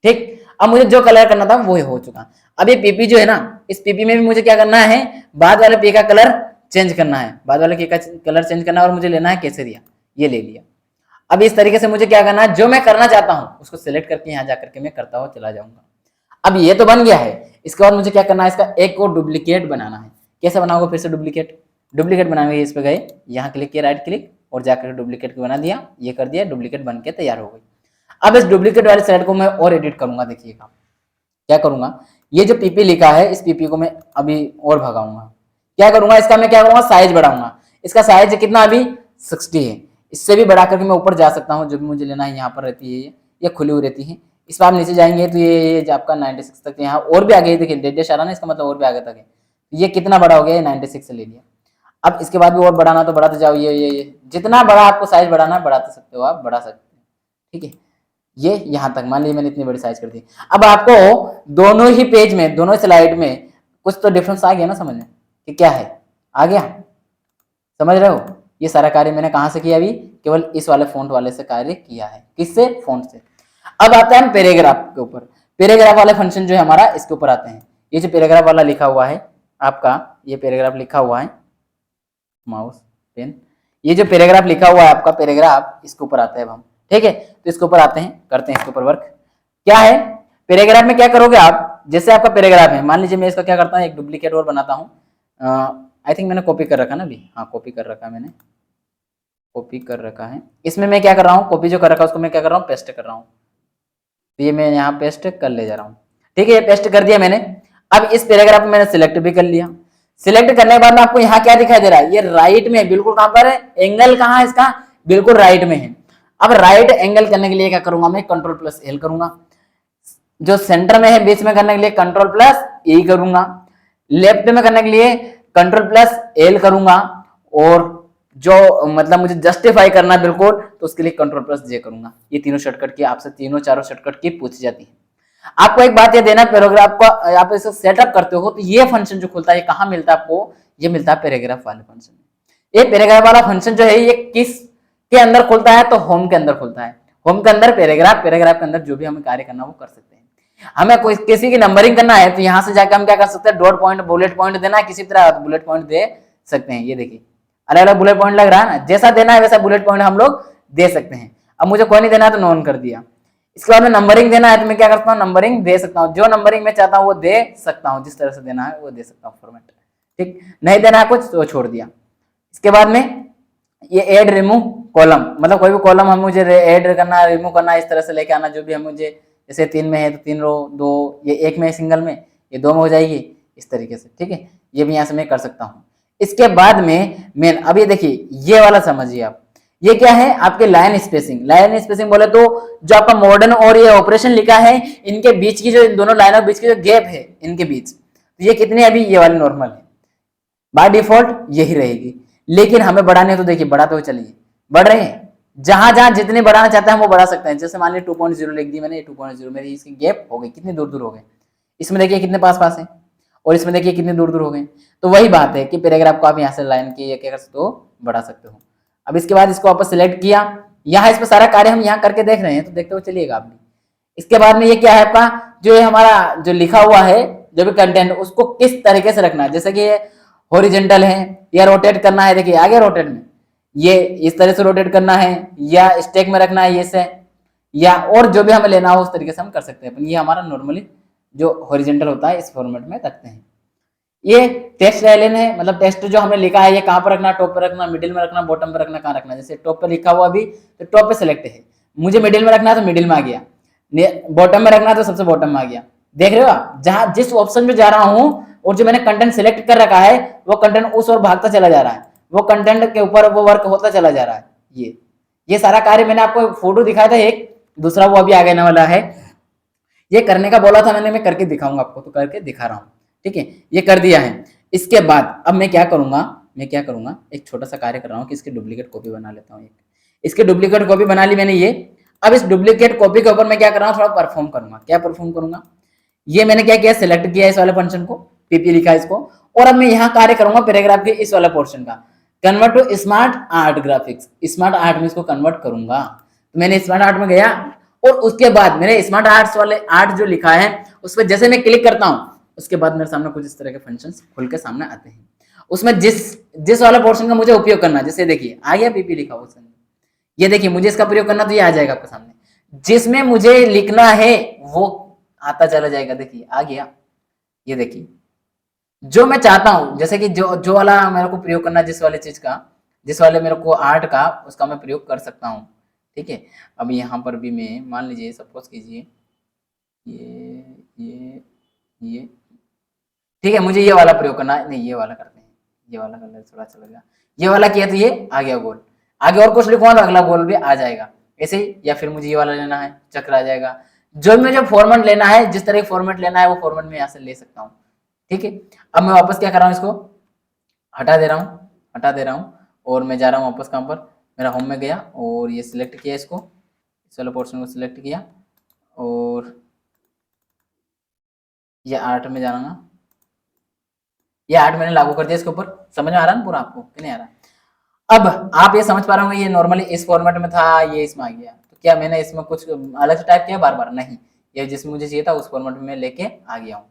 ठीक। अब मुझे जो कलर करना था वो हो चुका। अब ये पीपी जो है ना, इस पीपी में भी मुझे क्या करना है, बाद वाले पी का कलर चेंज करना है, बाद वाले पी का कलर चेंज करना है और मुझे लेना है केसरिया, ये ले लिया। अब इस तरीके से मुझे क्या करना है, जो मैं करना चाहता हूँ उसको सिलेक्ट करके यहाँ जाकर के मैं करता हुआ चला जाऊंगा। अब ये तो बन गया है, इसके बाद मुझे क्या करना है, इसका एक और डुप्लीकेट बनाना है। कैसे बनाऊंगा, फिर से डुप्लीकेट बनाएंगे। इस पे गए, यहाँ क्लिक किया, राइट क्लिक और जाकर डुप्लीकेट बना दिया, ये कर दिया, डुप्लीकेट बन के तैयार हो गई। अब इस डुप्लीकेट वाले साइड को मैं और एडिट करूंगा। देखिएगा क्या करूंगा, ये जो पीपी लिखा है इस पीपी को मैं अभी और भगाऊंगा। क्या करूंगा, इसका मैं क्या करूंगा, साइज बढ़ाऊंगा। इसका साइज कितना अभी 60 है, इससे भी बढ़ा करके मैं ऊपर जा सकता हूँ। जो भी मुझे लेना है यहाँ पर रहती है, ये खुली हुई रहती है। इस बार नीचे जाएंगे तो ये आपका 96 तक, यहाँ और भी आगे, देखिए डेढ़ आ रहा ना, इसका मतलब और भी आगे तक है। ये कितना बड़ा हो गया, 96 से ले लिया। अब इसके बाद भी और बढ़ाना तो बढ़ाते जाओ, ये जितना बड़ा आपको साइज बढ़ाना बढ़ाते सकते हो, आप बढ़ा सकते हो, ठीक है। ये यहाँ तक, मान लीजिए मैंने इतनी बड़ी साइज कर दी। अब आपको दोनों ही पेज में, दोनों स्लाइड में कुछ तो डिफरेंस आ गया ना समझ में कि क्या है, आ गया, समझ रहे हो। ये सारा कार्य मैंने कहाँ से किया, अभी केवल इस वाले फॉन्ट वाले से कार्य किया है। किससे, फॉन्ट से। अब आता है पैराग्राफ के ऊपर। पैराग्राफ वाला फंक्शन जो है हमारा, इसके ऊपर आते हैं। ये जो पैराग्राफ वाला लिखा हुआ है आपका, ये पैराग्राफ लिखा हुआ है, माउस पेन, ये जो पैराग्राफ लिखा हुआ है आपका पैराग्राफ, इसके ऊपर आते हैं अब हम, ठीक है। तो इसके ऊपर आते हैं, करते हैं इसके ऊपर वर्क। क्या है पैराग्राफ में, क्या करोगे आप, जैसे आपका पैराग्राफ है, मान लीजिए मैं इसका क्या करता हूँ, एक डुप्लीकेट और बनाता हूँ। आई थिंक मैंने कॉपी कर रखा ना अभी, हाँ कॉपी कर रखा है मैंने, कॉपी कर रखा है। इसमें मैं क्या कर रहा हूँ, कॉपी जो कर रखा है उसको मैं क्या कर रहा हूँ, पेस्ट कर रहा हूँ। तो ये मैं यहाँ पेस्ट कर ले जा रहा हूँ, ठीक है, ये पेस्ट कर दिया मैंने। अब इस पैराग्राफ में मैंने सिलेक्ट भी कर लिया। सिलेक्ट करने के बाद में आपको यहाँ क्या दिखाई दे रहा है, ये राइट में बिल्कुल, कहां पर है, एंगल कहाँ है इसका, बिल्कुल राइट में है। अब राइट एंगल करने के लिए क्या करूंगा, मैं Ctrl+L करूंगा। जो सेंटर में है बीच में करने के लिए Ctrl+E करूंगा। लेफ्ट में करने के लिए Ctrl+L करूंगा। और जो मतलब मुझे जस्टिफाई करना बिल्कुल, तो उसके लिए Ctrl+J करूंगा। ये तीनों शॉर्टकट की आपसे तीनों चारों शॉर्टकट की पूछी जाती है। आपको एक बात ये देना, पैराग्राफ को आप इसे सेटअप करते हो तो ये फंक्शन जो खुलता है, ये कहाँ मिलता है आपको, ये मिलता है पैराग्राफ वाले फंक्शन में। ये पैराग्राफ वाला फंक्शन जो है ये किस के अंदर खुलता है, तो होम के अंदर खुलता है। होम के अंदर पैराग्राफ, पैराग्राफ के अंदर जो भी हमें कार्य करना वो कर सकते हैं। हमें कोई किसी की नंबरिंग करना है तो यहाँ से जाकर हम क्या कर सकते हैं, डॉट पॉइंट, बुलेट पॉइंट देना है किसी तरह, तो बुलेट पॉइंट दे सकते हैं। ये देखिए अलग अलग बुलेट पॉइंट लग रहा है ना, जैसा देना है वैसा बुलेट पॉइंट हम लोग दे सकते हैं। अब मुझे कोई नहीं देना है तो नॉन कर दिया। इसके बाद में नंबरिंग देना है तो मैं क्या करता हूँ, नंबरिंग दे सकता हूँ। जो नंबरिंग मैं चाहता हूँ वो दे सकता हूँ, जिस तरह से देना है वो दे सकता हूँ फॉर्मेट, ठीक। नहीं देना है कुछ तो छोड़ दिया। इसके बाद में ये ऐड रिमूव कॉलम, मतलब कोई भी कॉलम हम मुझे ऐड करना है, रिमूव करना है, इस तरह से लेके आना। जो भी हम मुझे, जैसे 3 में है तो 3 रो, 2 ये 1 में है सिंगल में, ये 2 में हो जाएगी, इस तरीके से, ठीक है। ये भी यहाँ से मैं कर सकता हूँ। इसके बाद में मेन, अब ये देखिए ये वाला समझिए आप, ये क्या है आपके लाइन स्पेसिंग। लाइन स्पेसिंग बोले तो जो आपका मॉडर्न और ये ऑपरेशन लिखा है, इनके बीच की जो, इन दोनों लाइनों के बीच की जो गैप है इनके बीच, तो ये कितनी, अभी ये वाली नॉर्मल है, बाय डिफॉल्ट यही रहेगी। लेकिन हमें बढ़ाने तो देखिए बढ़ाते हुए चलिए, बढ़ रहे हैं, जहां जहां जितने बढ़ाना चाहते हैं हम वो बढ़ा सकते हैं। जैसे मान लीजिए 2.0 लिख दी मैंने, 2.0 मेरी इसकी गैप हो गई, कितनी दूर दूर हो गए। इसमें देखिए कितने पास पास है और इसमें देखिए कितने दूर दूर हो गए। तो वही बात है कि पैराग्राफ को आप यहाँ से लाइन की क्या कर सकते हो, बढ़ा सकते हो। अब इसके बाद इसको वापस सिलेक्ट किया, यहाँ इस पर सारा कार्य हम यहाँ करके देख रहे हैं, तो देखते हुए चलिएगा आप भी। इसके बाद में ये क्या है आपका, जो हमारा जो लिखा हुआ है, जो भी कंटेंट, उसको किस तरीके से रखना है। जैसे कि हॉरिजॉन्टल है या रोटेट करना है, देखिए आगे रोटेट में ये इस तरह से रोटेट करना है, या स्टैक में रखना है ये से, या और जो भी हमें लेना हो उस तरीके से हम कर सकते हैं। ये हमारा नॉर्मली जो हॉरिजॉन्टल होता है इस फॉर्मेट में रखते हैं। ये टेक्स्ट एलियन है, मतलब टेक्स्ट जो हमने लिखा है ये कहाँ पर रखना, टॉप पर रखना, मिडिल में रखना, बॉटम पर रखना, कहाँ रखना। जैसे टॉप पर लिखा हुआ अभी तो टॉप पे सिलेक्ट है, मुझे मिडिल में रखना है तो मिडिल में आ गया, बॉटम में रखना है तो सबसे बॉटम में आ गया। देख रहे हो आप, जहां जिस ऑप्शन में जा रहा हूं और जो मैंने कंटेंट सिलेक्ट कर रखा है वो कंटेंट उस ओर भागता चला जा रहा है। वो कंटेंट के ऊपर वो वर्क होता चला जा रहा है। ये सारा कार्य मैंने आपको फोटो दिखाया था एक, दूसरा वो अभी आगे आने वाला है। ये करने का बोला था मैंने, मैं करके दिखाऊंगा आपको, तो करके दिखा रहा हूँ। ठीक है, ये कर दिया है। इसके बाद अब मैं क्या करूंगा, एक छोटा सा कार्य कर रहा हूँ कि इसकी डुप्लीकेट कॉपी बना लेता हूँ। इसकी डुप्लीकेट कॉपी बना ली मैंने ये। अब इस डुप्लीकेट कॉपी के ऊपर मैं क्या कर रहा हूँ, थोड़ा परफॉर्म करूंगा। क्या परफॉर्म करूंगा, ये मैंने क्या किया, सिलेक्ट किया इस वाले फंक्शन को, पीपी लिखा इसको, और अब मैं यहाँ कार्य करूंगा पैराग्राफ के इस वाला पोर्शन का, convert to smart art graphics. Smart art में इसको कन्वर्ट करूंगा। तो मैंने स्मार्ट आर्ट में गया, और उसके बाद मैंने स्मार्ट आर्ट्स वाले आर्ट जो लिखा है उस पर जैसे मैं क्लिक करता हूँ, उसके बाद मेरे सामने कुछ इस तरह के फंक्शंस खुल के सामने आते हैं। उसमें जिस वाला पोर्शन का मुझे उपयोग करना, जैसे देखिए आ गया पीपी लिखा हुआ, ये देखिए मुझे इसका प्रयोग करना, तो ये आ जाएगा आपके सामने। जिसमें मुझे लिखना है वो आता चला जाएगा, देखिए आ गया। ये देखिए जो मैं चाहता हूं, जैसे कि जो वाला मेरे को प्रयोग करना, जिस वाले चीज का, जिस वाले मेरे को आर्ट का, उसका मैं प्रयोग कर सकता हूं। ठीक है, अब यहाँ पर भी मैं मान लीजिए, सपोज कीजिए ये ठीक है, मुझे ये वाला प्रयोग करना है, नहीं ये वाला करते हैं, ये वाला कलर थोड़ा अच्छा लगेगा। ये वाला किया तो ये आ गया गोल, आगे और कुछ लिखूंगा तो अगला गोल भी आ जाएगा ऐसे ही। या फिर मुझे ये वाला लेना है, चक्र आ जाएगा। जो मुझे फॉर्मेट लेना है, जिस तरह फॉर्मेट लेना है वो फॉर्मेट में यहाँ से ले सकता हूँ। ठीक है, अब मैं वापस क्या कर रहा हूँ, इसको हटा दे रहा हूँ, और मैं जा रहा हूँ वापस कहाँ पर, मेरा होम में गया, और ये सिलेक्ट किया इसको, इस वाले पोर्शन को सिलेक्ट किया, और ये आर्ट में जाना, ये आर्ट मैंने लागू कर दिया इसके ऊपर। समझ में आ रहा है ना पूरा आपको कि नहीं आ रहा? अब आप ये समझ पा रहे होंगे, ये नॉर्मली इस फॉर्मेट में था, ये इसमें आ गया, तो क्या मैंने इसमें कुछ अलग से टाइप किया बार बार? नहीं, ये जिसमें मुझे चाहिए था उस फॉर्मेट में लेके आ गया हूँ।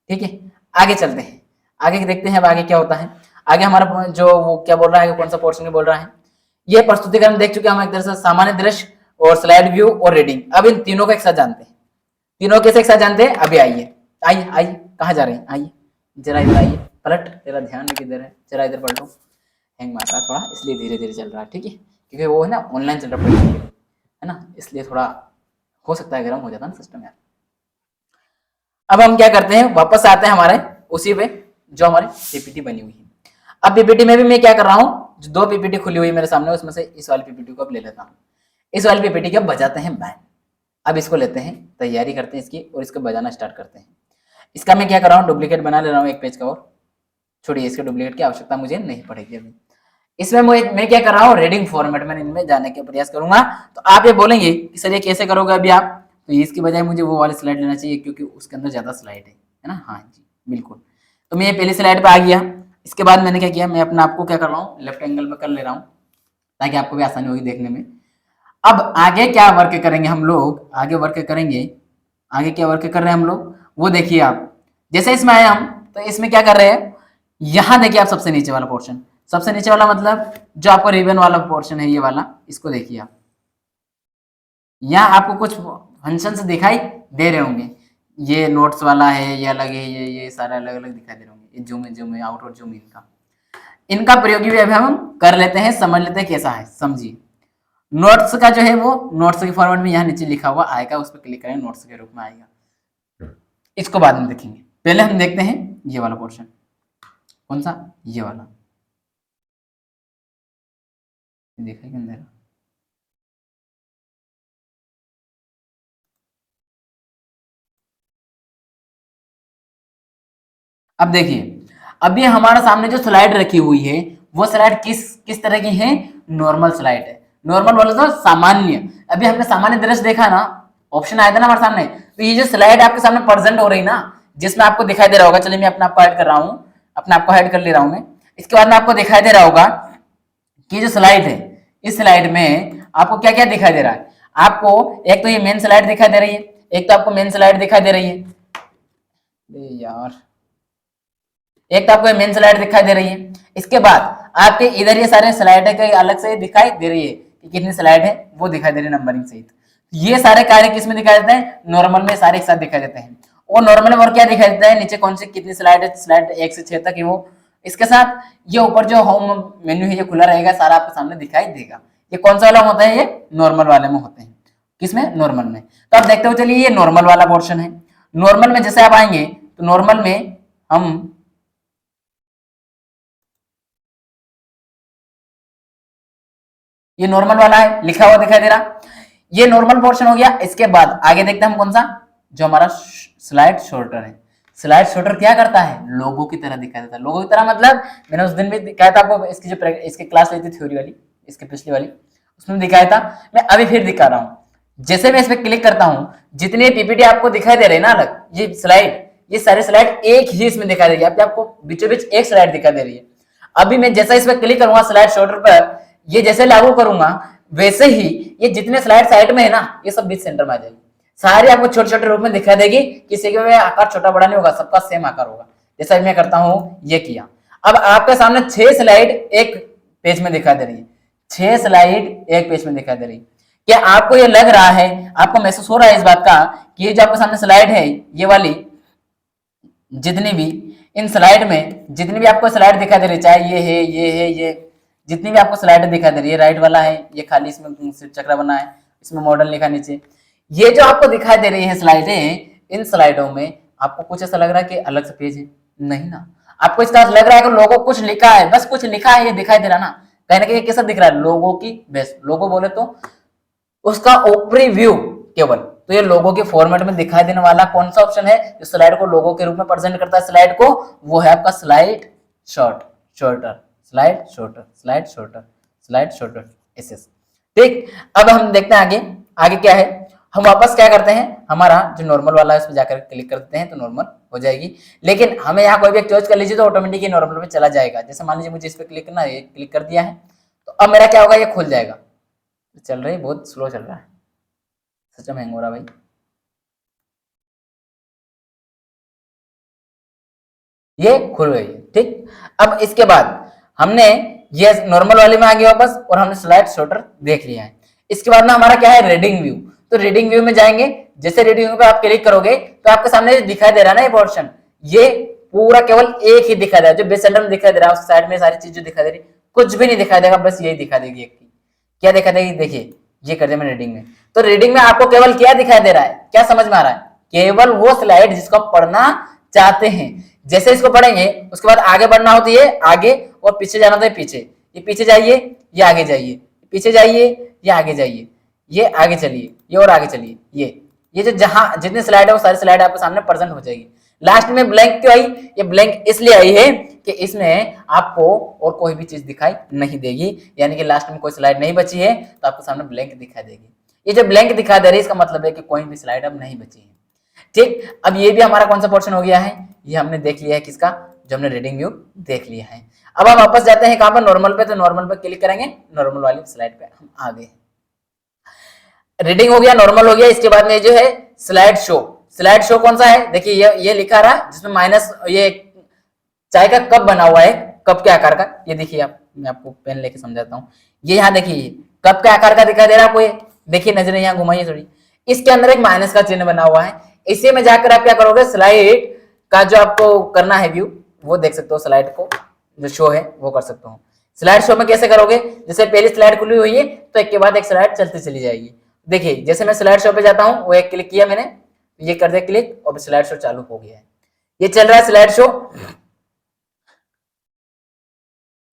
ठीक है, आगे चलते हैं, आगे देखते हैं अब आगे क्या होता है। आगे हमारा जो वो क्या बोल रहा है, कौन सा पोर्शन बोल रहा है, ये प्रस्तुतिकरण देख चुके हैं हम एक तरह से, सामान्य दृश्य और स्लाइड व्यू और रीडिंग। अब इन तीनों को एक साथ जानते हैं, तीनों कैसे एक साथ जानते हैं, अभी आइए आइए कहाँ जा रहे हैं, आइए जरा इधर आइए, पलट, तेरा ध्यान किधर है, जरा इधर पलटो। हैंग मार रहा है थोड़ा, इसलिए धीरे धीरे चल रहा है। ठीक है, क्योंकि वो है ना ऑनलाइन चल रहा है ना, इसलिए थोड़ा हो सकता है गर्म हो जाता है ना सिस्टम यार। अब हम क्या करते हैं, वापस आते हैं हमारे उसी पे जो हमारी पीपीटी बनी हुई है। अब पीपीटी में भी मैं क्या कर रहा हूँ, जो दो पीपीटी खुली हुई है मेरे सामने, उसमें से इस वाली पीपीटी को अब ले लेता हूँ। इस वाली पीपीटी को बजाते हैं बैंड। अब इसको लेते हैं, तैयारी करते हैं इसकी, और इसको बजाना स्टार्ट करते हैं। इसका मैं क्या कर रहा हूँ, डुप्लीकेट बना ले रहा हूँ एक पेज का, और छोड़िए इसके डुप्लीकेट की आवश्यकता मुझे नहीं पड़ेगी अभी। इसमें मैं क्या कर रहा हूँ, रीडिंग फॉर्मेट में इनमें जाने के प्रयास करूंगा। तो आप ये बोलेंगे कि सर ये कैसे करोगे अभी आप, तो इसकी बजाय मुझे वो वाली स्लाइड लेना चाहिए क्योंकि उसके अंदर ज्यादा स्लाइड है ना। हाँ जी बिल्कुल, तो मैं ये पहली स्लाइड पे आ गया। इसके बाद मैंने क्या किया, मैं अपने आप को क्या कर रहा हूँ, लेफ्ट एंगल में कर ले रहा हूँ ताकि आपको भी आसानी होगी देखने में। अब आगे क्या वर्क करेंगे हम लोग, आगे वर्क करेंगे, आगे क्या वर्क कर रहे हैं हम लोग वो देखिए आप। जैसे इसमें आए हम, तो इसमें क्या कर रहे हैं, यहां देखिए आप, सबसे नीचे वाला पोर्शन, सबसे नीचे वाला मतलब जो आपको रिबन वाला पोर्शन है ये वाला, इसको देखिए आप। यहाँ आपको कुछ फंक्शंस दिखाई दे रहे होंगे, ये नोट्स वाला है, ये अलग है, ये सारे अलग अलग दिखाई दे रहे होंगे, ये जूम आउट और जूम इन का, इनका प्रयोग भी अभी हम कर लेते हैं, समझ लेते हैं कैसा है। समझिए, नोट्स का जो है वो नोट्स के फॉर्मेट में यहाँ नीचे लिखा हुआ आएगा, उस पर क्लिक करेंगे नोट्स के रूप में आएगा। इसको बाद में देखेंगे, पहले हम देखते हैं ये वाला पोर्शन। कौन सा, ये वाला, देखा कि अंदर। अब देखिए, अभी हमारे सामने जो स्लाइड रखी हुई है वो स्लाइड किस तरह की है, नॉर्मल स्लाइड है। नॉर्मल वाला तो सामान्य, अभी हमने सामान्य दृश्य देखा ना, ऑप्शन आया था ना हमारे सामने, तो ये जो स्लाइड आपके सामने प्रेजेंट हो रही ना, जिसमें आपको दिखाई दे रहा होगा, चलिए मैं अपने आपको ऐड कर रहा हूँ, अपने आपको ऐड कर ले रहा हूँ मैं। इसके बाद में आपको दिखाई दे रहा होगा कि जो स्लाइड है, इस स्लाइड में आपको क्या क्या दिखाई दे रहा है। आपको एक तो ये मेन स्लाइड दिखाई दे रही है, एक तो आपको मेन स्लाइड दिखाई दे रही है, यार एक तो आपको मेन स्लाइड दिखाई दे रही है, इसके बाद आपके इधर ये सारे स्लाइड है अलग से दिखाई दे रही है कि कितनी स्लाइड है, वो दिखाई दे रही है नंबरिंग सहित। ये सारे कार्य किसमें दिखाई देते हैं, नॉर्मल में सारे एक साथ दिखाई देते हैं। और नॉर्मल में और क्या दिखाई देता है, नीचे कौन सी कितनी स्लाइड है, स्लाइड 1 से 6 तक है वो। इसके साथ ये ऊपर जो होम मेन्यू है ये खुला रहेगा, सारा आपके सामने दिखाई देगा। ये कौन सा वाला होता है, ये नॉर्मल वाले में होते हैं। किसमें, नॉर्मल में। तो आप देखते हो, चलिए ये नॉर्मल वाला पोर्शन है। नॉर्मल में जैसे आप आएंगे तो नॉर्मल में हम ये नॉर्मल वाला है, लिखा हुआ दिखाई दे रहा, ये नॉर्मल पोर्शन हो गया। इसके बाद आगे देखते हैं हम कौन सा, जो हमारा स्लाइड शॉर्टर है। स्लाइड शॉर्टर क्या करता है, लोगो की तरह दिखाई देता है। लोगो की तरह मतलब मैंने उस दिन भी दिखाया था आपको, इसकी जो इसकी क्लास ली थी थ्योरी वाली, इसकी पिछली वाली, उसमें दिखाया था, मैं अभी फिर दिखा रहा हूं। जैसे मैं इस पर क्लिक करता हूं, जितनी पीपीटी आपको दिखाई दे रही है ना अलग, ये स्लाइड, ये सारे स्लाइड एक ही इसमें दिखाई देगी, आपको बीचों बीच एक स्लाइड दिखाई दे रही है। अभी मैं जैसा इस पर क्लिक करूंगा स्लाइड शॉर्टर पर, ये जैसे लागू करूंगा वैसे ही ये जितने स्लाइड साइड में है ना, ये सब बीच सेंटर में आ जाएगी, सारी आपको छोटे छोटे रूप में दिखाई देगी, किसी के में आकार छोटा बड़ा नहीं होगा, सबका सेम आकार होगा। जैसा मैं करता हूं, ये किया। अब आपके सामने 6 स्लाइड एक पेज में दिखाई दे रही है, 6 स्लाइड एक पेज में दिखाई दे रही है। क्या आपको ये लग रहा है, आपको महसूस हो रहा है इस बात का कि ये जो आपके सामने स्लाइड है, ये वाली जितनी भी इन स्लाइड में जितनी भी आपको स्लाइड दिखाई दे रही है, चाहे ये है, ये है, ये जितनी भी आपको स्लाइड दिखाई दे रही है, राइट वाला है, ये खाली इसमें चक्र बना है, इसमें मॉडल लिखा नीचे, ये जो आपको दिखाई दे रही है स्लाइडें, इन स्लाइडों में आपको कुछ ऐसा लग रहा है कि अलग से पेज है? नहीं ना, आपको इसका लग रहा है कि लोगो कुछ लिखा है, बस कुछ लिखा है, ये दिखाई दे रहा ना, कहीं ना कहीं कैसा दिख रहा है, लोगो की बेस। लोगो बोले तो उसका ऊपरी व्यू केवल, तो ये लोगो के फॉर्मेट में दिखाई देने वाला कौन सा ऑप्शन है जो स्लाइड को लोगो के रूप में प्रेजेंट करता है स्लाइड को, वो है आपका slide shorter, slide shorter, slide shorter, slide shorter, ऐसे। ठीक, अब हम देखते हैं आगे, आगे क्या है। हम वापस क्या करते हैं, हमारा जो नॉर्मल वाला है उस पर जाकर क्लिक करते हैं तो नॉर्मल हो जाएगी, लेकिन हमें यहाँ कोई भी एक चॉइस कर लीजिए तो ऑटोमेटिक नॉर्मल पे चला जाएगा। जैसे मान लीजिए मुझे इस पर क्लिक करना है, क्लिक कर दिया है, तो अब मेरा क्या होगा, ये खुल जाएगा। चल रही बहुत स्लो चल रहा है, सच में हैंग हो रहा भाई। ये खुल गई है। ठीक, अब इसके बाद हमने ये नॉर्मल वाले में आ गया वापस, और हमने स्लाइड शॉर्टर देख लिया है। इसके बाद में हमारा क्या है, रीडिंग व्यू। तो रीडिंग व्यू में जाएंगे, जैसे रीडिंग व्यू पे आप क्लिक करोगे तो आपके सामने दिखाई दे रहा है ना ये पोर्शन, ये पूरा केवल एक ही दिखाई दे रहा है, जो बेस सेंटर में दिखाई दे रहा है, उस साइड में सारी चीज जो दिखाई दे रही, कुछ भी नहीं दिखाई देगा, बस यही दिखाई देगी एक की। क्या दिखाई देगी, देखिए ये कर दिया मैंने रीडिंग में। तो रीडिंग में आपको केवल क्या दिखाई दे रहा है, क्या समझ में आ रहा है, केवल वो स्लाइड जिसको आप पढ़ना चाहते हैं। जैसे इसको पढ़ेंगे उसके बाद आगे बढ़ना होती है आगे, और पीछे जाना होता है पीछे। ये पीछे जाइए, ये आगे जाइए, पीछे जाइए, ये आगे जाइए, ये आगे चलिए, ये और आगे चलिए, ये जो जहां जितने स्लाइड है वो सारी स्लाइड आपके सामने प्रेजेंट हो जाएगी। लास्ट में ब्लैंक क्यों आई, ये ब्लैंक इसलिए आई है कि इसमें आपको और कोई भी चीज दिखाई नहीं देगी, यानी कि लास्ट में कोई स्लाइड नहीं बची है तो आपके सामने ब्लैंक दिखाई देगी। ये जो ब्लैंक दिखाई दे रही है इसका मतलब है कि कोई भी स्लाइड अब नहीं बची है। ठीक, अब ये भी हमारा कौन सा पोर्शन हो गया है, ये हमने देख लिया है किसका, जो हमने रीडिंग व्यू देख लिया है। अब हम वापस जाते हैं कहां पर, नॉर्मल पे। तो नॉर्मल पे क्लिक करेंगे, नॉर्मल वाली स्लाइड पे हम आ गए। रीडिंग हो गया, नॉर्मल हो गया। इसके बाद में जो है स्लाइड शो। स्लाइड शो कौन सा है, देखिए ये लिखा रहा है जिसमें माइनस, ये चाय का कप बना हुआ है, कप के आकार का। ये देखिए आप, मैं आपको पेन लेके समझाता हूँ। ये यहाँ देखिए कप के आकार का दिखाई दे रहा है आपको, ये देखिए नजर यहाँ घुमाइए थोड़ी, इसके अंदर एक माइनस का चिन्ह बना हुआ है। इसी में जाकर आप क्या करोगे, स्लाइड का जो आपको करना है व्यू, वो देख सकते हो, स्लाइड को जो शो है वो कर सकते हो। स्लाइड शो में कैसे करोगे, जैसे पहली स्लाइड खुली हुई है तो एक के बाद एक स्लाइड चलती चली जाएगी। देखिए जैसे मैं स्लाइड शो पे जाता हूँ, वो एक क्लिक किया मैंने, ये कर दिया क्लिक, और स्लाइड शो चालू हो गया है। ये चल रहा है स्लाइड शो।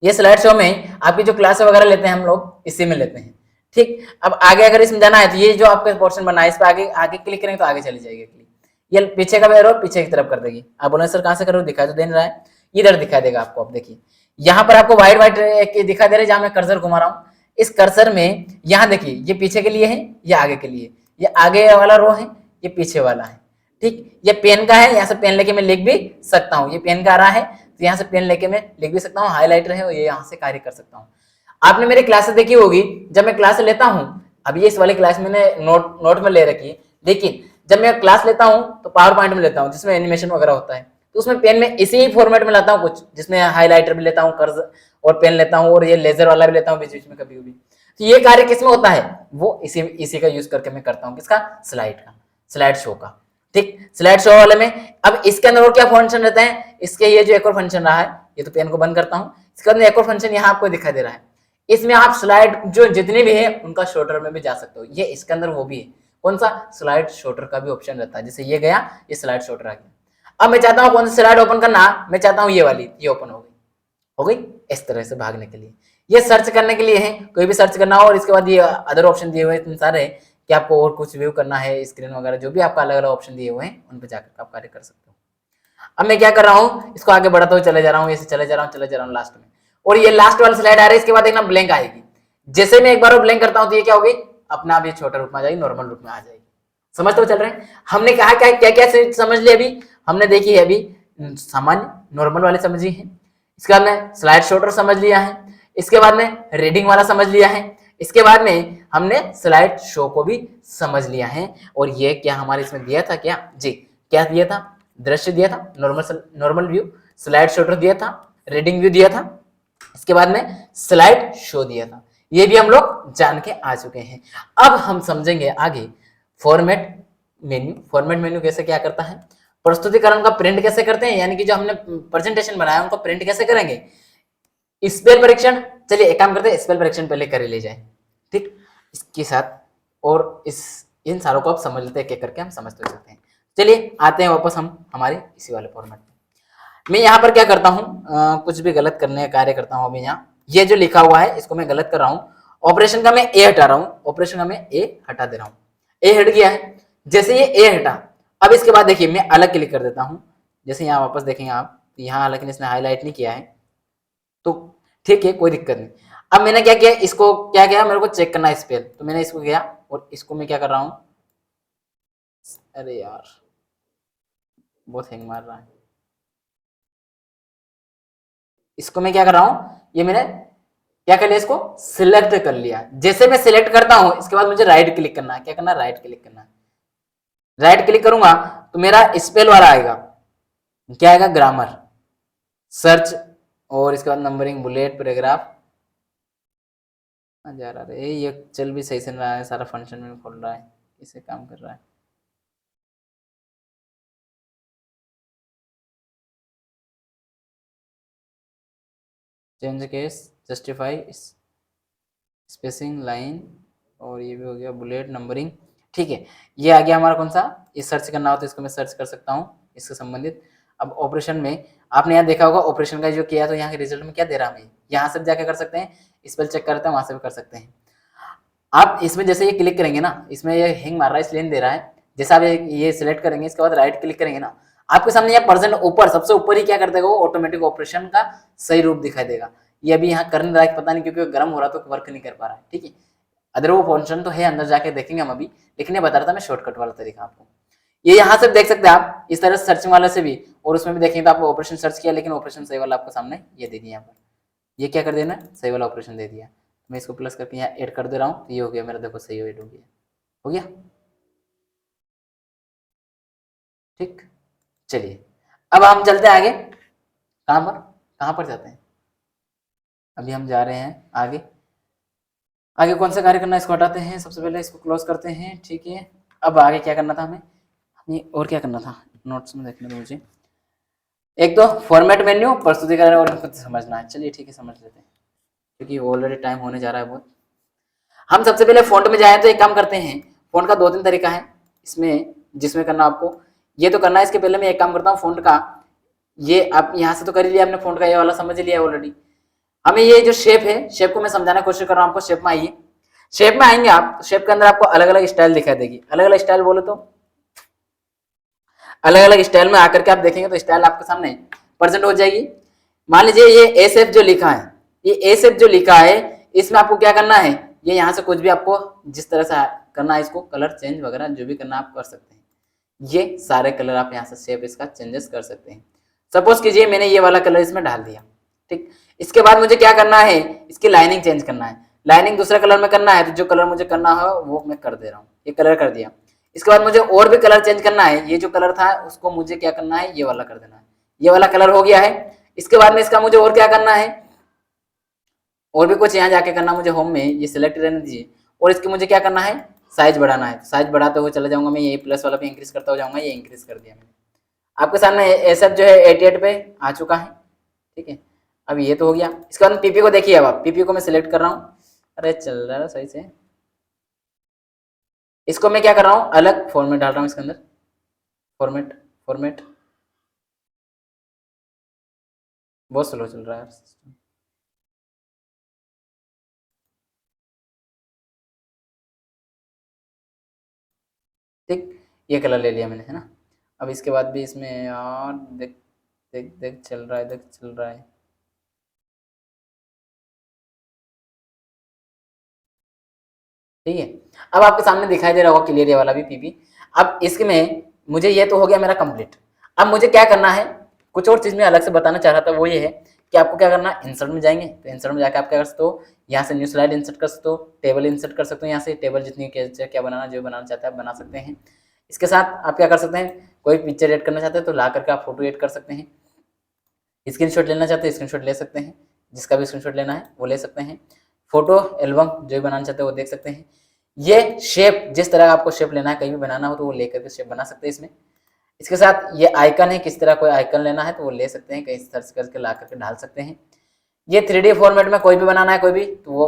ये स्लाइड शो में आपकी जो क्लास वगैरह लेते हैं हम लोग, इसी में लेते हैं। ठीक, अब आगे अगर इसमें जाना है तो ये जो आपका पोर्शन बना है इस पर आगे आगे क्लिक करेंगे तो आगे चली जाएगी क्लिक। ये पीछे का एरो पीछे की तरफ कर देगी। आप बोले सर कहां से करो, दिखाई तो दे नहीं रहा है, इधर दिखाई देगा आपको। अब देखिए यहाँ पर आपको व्हाइट व्हाइट दिखाई दे रहा है, जहां मैं कर्सर घुमा रहा हूँ। इस कर्सर में यहाँ देखिए, ये पीछे के लिए है, ये आगे के लिए, ये आगे वाला रो है, ये पीछे वाला है। ठीक, ये पेन का है, यहाँ से पेन लेके मैं लिख भी सकता हूँ। ये पेन का आ रहा है तो यहाँ से पेन लेके मैं लिख भी सकता हूँ, हाईलाइटर है ये यहाँ से कार्य कर सकता हूँ। आपने मेरी क्लासेस देखी होगी, जब मैं क्लास लेता हूँ, अभी इस वाली क्लास मैंने नोट में ले रखी है, लेकिन जब मैं क्लास लेता हूँ तो पावर पॉइंट में लेता हूँ जिसमें एनिमेशन वगैरह होता है, तो उसमें पेन में इसी फॉर्मेट में लाता हूँ कुछ, जिसमें हाईलाइटर भी लेता हूँ, कर्सर और पेन लेता हूँ, और ये लेजर वाला भी लेता हूँ बीच बीच में कभी कभी। तो ये कार्य किसमें होता है, वो इसी का यूज करके मैं करता हूँ, किसका, स्लाइड का, स्लाइड शो का। ठीक, स्लाइड शो वाले में अब इसके अंदर और क्या फंक्शन रहता है, इसके ये जो एक और फंक्शन रहा है, ये तो पेन को बंद करता हूँ, इसके अंदर एक और फंक्शन यहाँ आपको दिखाई दे रहा है। इसमें आप स्लाइड जो जितने भी है उनका शॉर्टर में भी जा सकते हो। ये इसके अंदर वो भी है, कौन सा, स्लाइड शॉर्टर का भी ऑप्शन रहता है। जैसे ये गया, ये स्लाइड शॉर्टर आ गया। अब मैं चाहता हूँ कौन सी स्लाइड ओपन करना, मैं चाहता हूँ ये वाली, ये ओपन हो गई इस तरह से भागने के लिए। ये सर्च करने के लिए है, कोई भी सर्च करना हो। और इसके बाद ये अदर ऑप्शन दिए हुए इतने सारे हैं कि आपको और कुछ व्यू करना है, स्क्रीन वगैरह जो भी आपका अलग अलग ऑप्शन दिए हुए हैं उन पर जाकर आप कार्य कर सकते हो। अब मैं क्या कर रहा हूँ, इसको आगे बढ़ाता हुआ चले जा रहा हूँ, ऐसे चले जा रहा हूँ लास्ट में। और ये लास्ट वाली स्लाइड आ रही है, इसके बाद एक ना ब्लैंक आएगी। जैसे मैं एक बार ब्लैंक करता हूँ तो ये क्या होगी, अपना आप ये छोटा रूप में आ जाएगी, नॉर्मल रूप में आ जाएगी। समझ तो चल रहे हैं। हमने कहा क्या क्या समझ लिया अभी, हमने देखी है अभी सामान्य नॉर्मल वाले समझी है, इसके बाद में स्लाइड शॉर्टर समझ लिया है, इसके बाद में रीडिंग वाला समझ लिया है, इसके बाद में हमने स्लाइड शो को भी समझ लिया है। और ये क्या हमारे इसमें दिया था, क्या जी क्या दिया था, दृश्य दिया था, नॉर्मल व्यू, स्लाइड शॉर्टर दिया था, रीडिंग व्यू दिया था, इसके बाद में स्लाइड शो दिया था। ये भी हम लोग जान के आ चुके हैं। अब हम समझेंगे आगे फॉर्मेट मेन्यू। फॉर्मेट मेन्यू कैसे क्या करता है, प्रस्तुतिकरण का प्रिंट कैसे करते हैं, यानी कि जो हमने प्रेजेंटेशन बनाया उनको प्रिंट कैसे करेंगे, स्पेल परीक्षण। चलिए एक काम करते हैं, स्पेल परीक्षण पहले कर ले जाए, ठीक। इसके साथ और इन सारों को आप समझ लेते हैं, क्या करके हम समझ तो सकते हैं। चलिए आते हैं वापस हम हमारे इसी वाले फॉर्मेट में। मैं यहाँ पर क्या करता हूँ, कुछ भी गलत करने का कार्य करता हूँ। अभी यहाँ ये जो लिखा हुआ है इसको मैं गलत कर रहा हूँ, ऑपरेशन का मैं ए हटा रहा हूँ, ऑपरेशन का मैं ए हटा दे रहा हूँ। ए हट गया है, जैसे ये ए हटा, अब इसके बाद देखिए मैं अलग क्लिक कर देता हूँ। जैसे यहाँ वापस देखेंगे आप, यहाँ हालांकि इसने हाईलाइट नहीं किया है तो ठीक है, कोई दिक्कत नहीं। अब मैंने क्या किया, इसको क्या किया, मेरे को चेक करना है स्पेल, तो मैंने इसको किया और इसको मैं क्या कर रहा हूँ, अरे यार बहुत हैंग मार रहा है। इसको मैं क्या कर रहा हूँ, ये मैंने क्या कर लिया, इसको सिलेक्ट कर लिया। जैसे मैं सिलेक्ट करता हूं इसके बाद मुझे राइट क्लिक करना है, क्या करना है, राइट क्लिक करना है। राइट क्लिक करूंगा तो मेरा स्पेल वाला आएगा, क्या आएगा, ग्रामर, सर्च, और इसके बाद नंबरिंग, बुलेट, पैराग्राफ। जा रहा है ये चल भी सही से रहा है, सारा फंक्शन में खोल रहा है, इसे काम कर रहा है। Change case, justify, spacing, line, और ये भी हो गया बुलेट, नंबरिंग, ठीक है। ये आ गया हमारा कौन सा, ये सर्च करना हो तो इसको मैं सर्च कर सकता हूँ इससे संबंधित। अब ऑपरेशन में आपने यहाँ देखा होगा, ऑपरेशन का जो किया तो यहाँ के रिजल्ट में क्या दे रहा है, यहाँ से जाके कर सकते हैं, स्पेल चेक करते हैं वहां से भी कर सकते हैं। आप इसमें जैसे ये क्लिक करेंगे ना, इसमें ये हैंग मार रहा है इसलिए दे रहा है। जैसे आप ये सिलेक्ट करेंगे, इसके बाद राइट क्लिक करेंगे ना, आपके सामने ये पर्सन ऊपर सबसे ऊपर ही क्या कर देगा, वो ऑटोमेटिक ऑपरेशन का सही रूप दिखाई देगा। ये अभी यहाँ करने लायक पता नहीं क्योंकि गर्म हो रहा तो वर्क नहीं कर पा रहा है, ठीक है। अदर वो फंक्शन तो है, अंदर जाके देखेंगे हम अभी, लेकिन ये बता रहा था मैं शॉर्टकट वाला तरीका आपको। ये यहाँ से देख सकते हैं आप, इस तरह सर्चिंग वाले से भी, और उसमें भी देखेंगे तो आपको ऑपरेशन सर्च किया, लेकिन ऑपरेशन सही वाला आपको सामने ये दे दिया। यहाँ पर ये क्या कर देना, सही वाला ऑपरेशन दे दिया। मैं इसको प्लस करके यहाँ ऐड कर दे रहा हूँ, तो ये हो गया मेरा, देखो सही ऐड हो गया, हो गया, ठीक। चलिए अब हम चलते हैं आगे, कहाँ पर जाते हैं, अभी हम जा रहे हैं आगे। आगे कौन सा कार्य करना है, इसको हटाते हैं, सबसे पहले इसको क्लोज करते हैं, ठीक है। अब आगे क्या करना था हमें और क्या करना था, नोट्स में देखने दो मुझे। एक तो फॉर्मेट मेन्यू, प्रस्तुतिकरण और इनको समझना है। चलिए ठीक है, समझ लेते हैं क्योंकि ऑलरेडी टाइम होने जा रहा है बहुत। हम सबसे पहले फॉन्ट में जाए तो एक काम करते हैं, फॉन्ट का 2-3 तरीका है इसमें, जिसमें करना आपको ये तो करना है। इसके पहले मैं एक काम करता हूँ, फॉन्ट का ये आप यहाँ से तो कर ही लिया आपने, फॉन्ट का ये वाला समझ लिया ऑलरेडी। हमें ये जो शेप है, शेप को मैं समझाने की कोशिश कर रहा हूँ आपको। शेप में आइए, शेप में आएंगे आप, शेप के अंदर आपको अलग अलग स्टाइल दिखाई देगी। अलग अलग स्टाइल बोले तो अलग अलग स्टाइल में आकर के आप देखेंगे तो स्टाइल आपके सामने प्रेजेंट हो जाएगी। मान लीजिए ये ए शेप जो लिखा है, ये ए शेप जो लिखा है, इसमें आपको क्या करना है, ये यहाँ से कुछ भी आपको जिस तरह से करना है, इसको कलर चेंज वगैरह जो भी करना आप कर सकते हैं। ये सारे कलर आप यहाँ से शेप इसका चेंजेस कर सकते हैं। सपोज कीजिए मैंने ये वाला कलर इसमें डाल दिया, ठीक। इसके बाद मुझे क्या करना है, इसकी लाइनिंग चेंज करना है। लाइनिंग दूसरे कलर में करना है, तो जो कलर मुझे करना है वो मैं कर दे रहा हूँ, ये कलर कर दिया। इसके बाद मुझे और भी कलर चेंज करना है, ये जो कलर था उसको मुझे क्या करना है, ये वाला कर देना है। ये वाला कलर हो गया है। इसके बाद में इसका मुझे और क्या करना है, और भी कुछ यहाँ जाके करना मुझे, होम में ये सिलेक्ट रहने दीजिए। और इसकी मुझे क्या करना है, साइज बढ़ाना है। साइज बढ़ाते हुए चले जाऊंगा मैं, ये प्लस वाला पे इंक्रीज करता हो जाऊंगा, ये इंक्रीज कर दिया मैंने। आपके सामने एसएफ जो है 88 पे आ चुका है, ठीक है। अब ये तो हो गया। इसके बाद पीपी को देखिए, अब आप पीपी को मैं सिलेक्ट कर रहा हूँ, अरे चल रहा है सही से। इसको मैं क्या कर रहा हूँ, अलग फॉर्मेट डाल रहा हूँ इसके अंदर, फॉर्मेट फॉर्मेट, बहुत स्लो चल रहा है। ठीक, ये कलर ले लिया मैंने, है ना। अब इसके बाद भी इसमें यार देख देख देख चल रहा है, देख चल रहा है। ठीक है, अब आपके सामने दिखाई दे रहा होगा क्लियर ये वाला भी पीपी। अब इसमें मुझे ये तो हो गया मेरा कंप्लीट। अब मुझे क्या करना है, कुछ और चीज में अलग से बताना चाह रहा था, वो ये है कि आपको क्या करना है, इंसर्ट में जाएंगे तो इंसर्ट में जाकर आप क्या कर सकते हो, यहाँ से न्यू स्लाइड इंसर्ट कर सकते हो, टेबल इंसर्ट कर सकते हो, यहाँ से टेबल जितनी क्या बनाना जो बनाना चाहते हैं आप बना सकते हैं। इसके साथ आप क्या कर सकते हैं, कोई पिक्चर ऐड करना चाहते हैं तो ला करके आप फोटो ऐड कर सकते हैं। स्क्रीनशॉट लेना चाहते हैं स्क्रीनशॉट ले सकते हैं, जिसका भी स्क्रीनशॉट लेना है वो ले सकते हैं। फोटो एल्बम जो भी बनाना चाहते हैं वो देख सकते हैं। ये शेप जिस तरह आपको शेप लेना है, कहीं भी बनाना हो तो वो लेकर के शेप बना सकते हैं इसमें। इसके साथ ये आइकन है, किस तरह कोई आइकन लेना है तो वो ले सकते हैं, कहीं सर्च करके ला करके डाल सकते हैं। ये 3D फॉर्मेट में कोई भी बनाना है कोई भी तो वो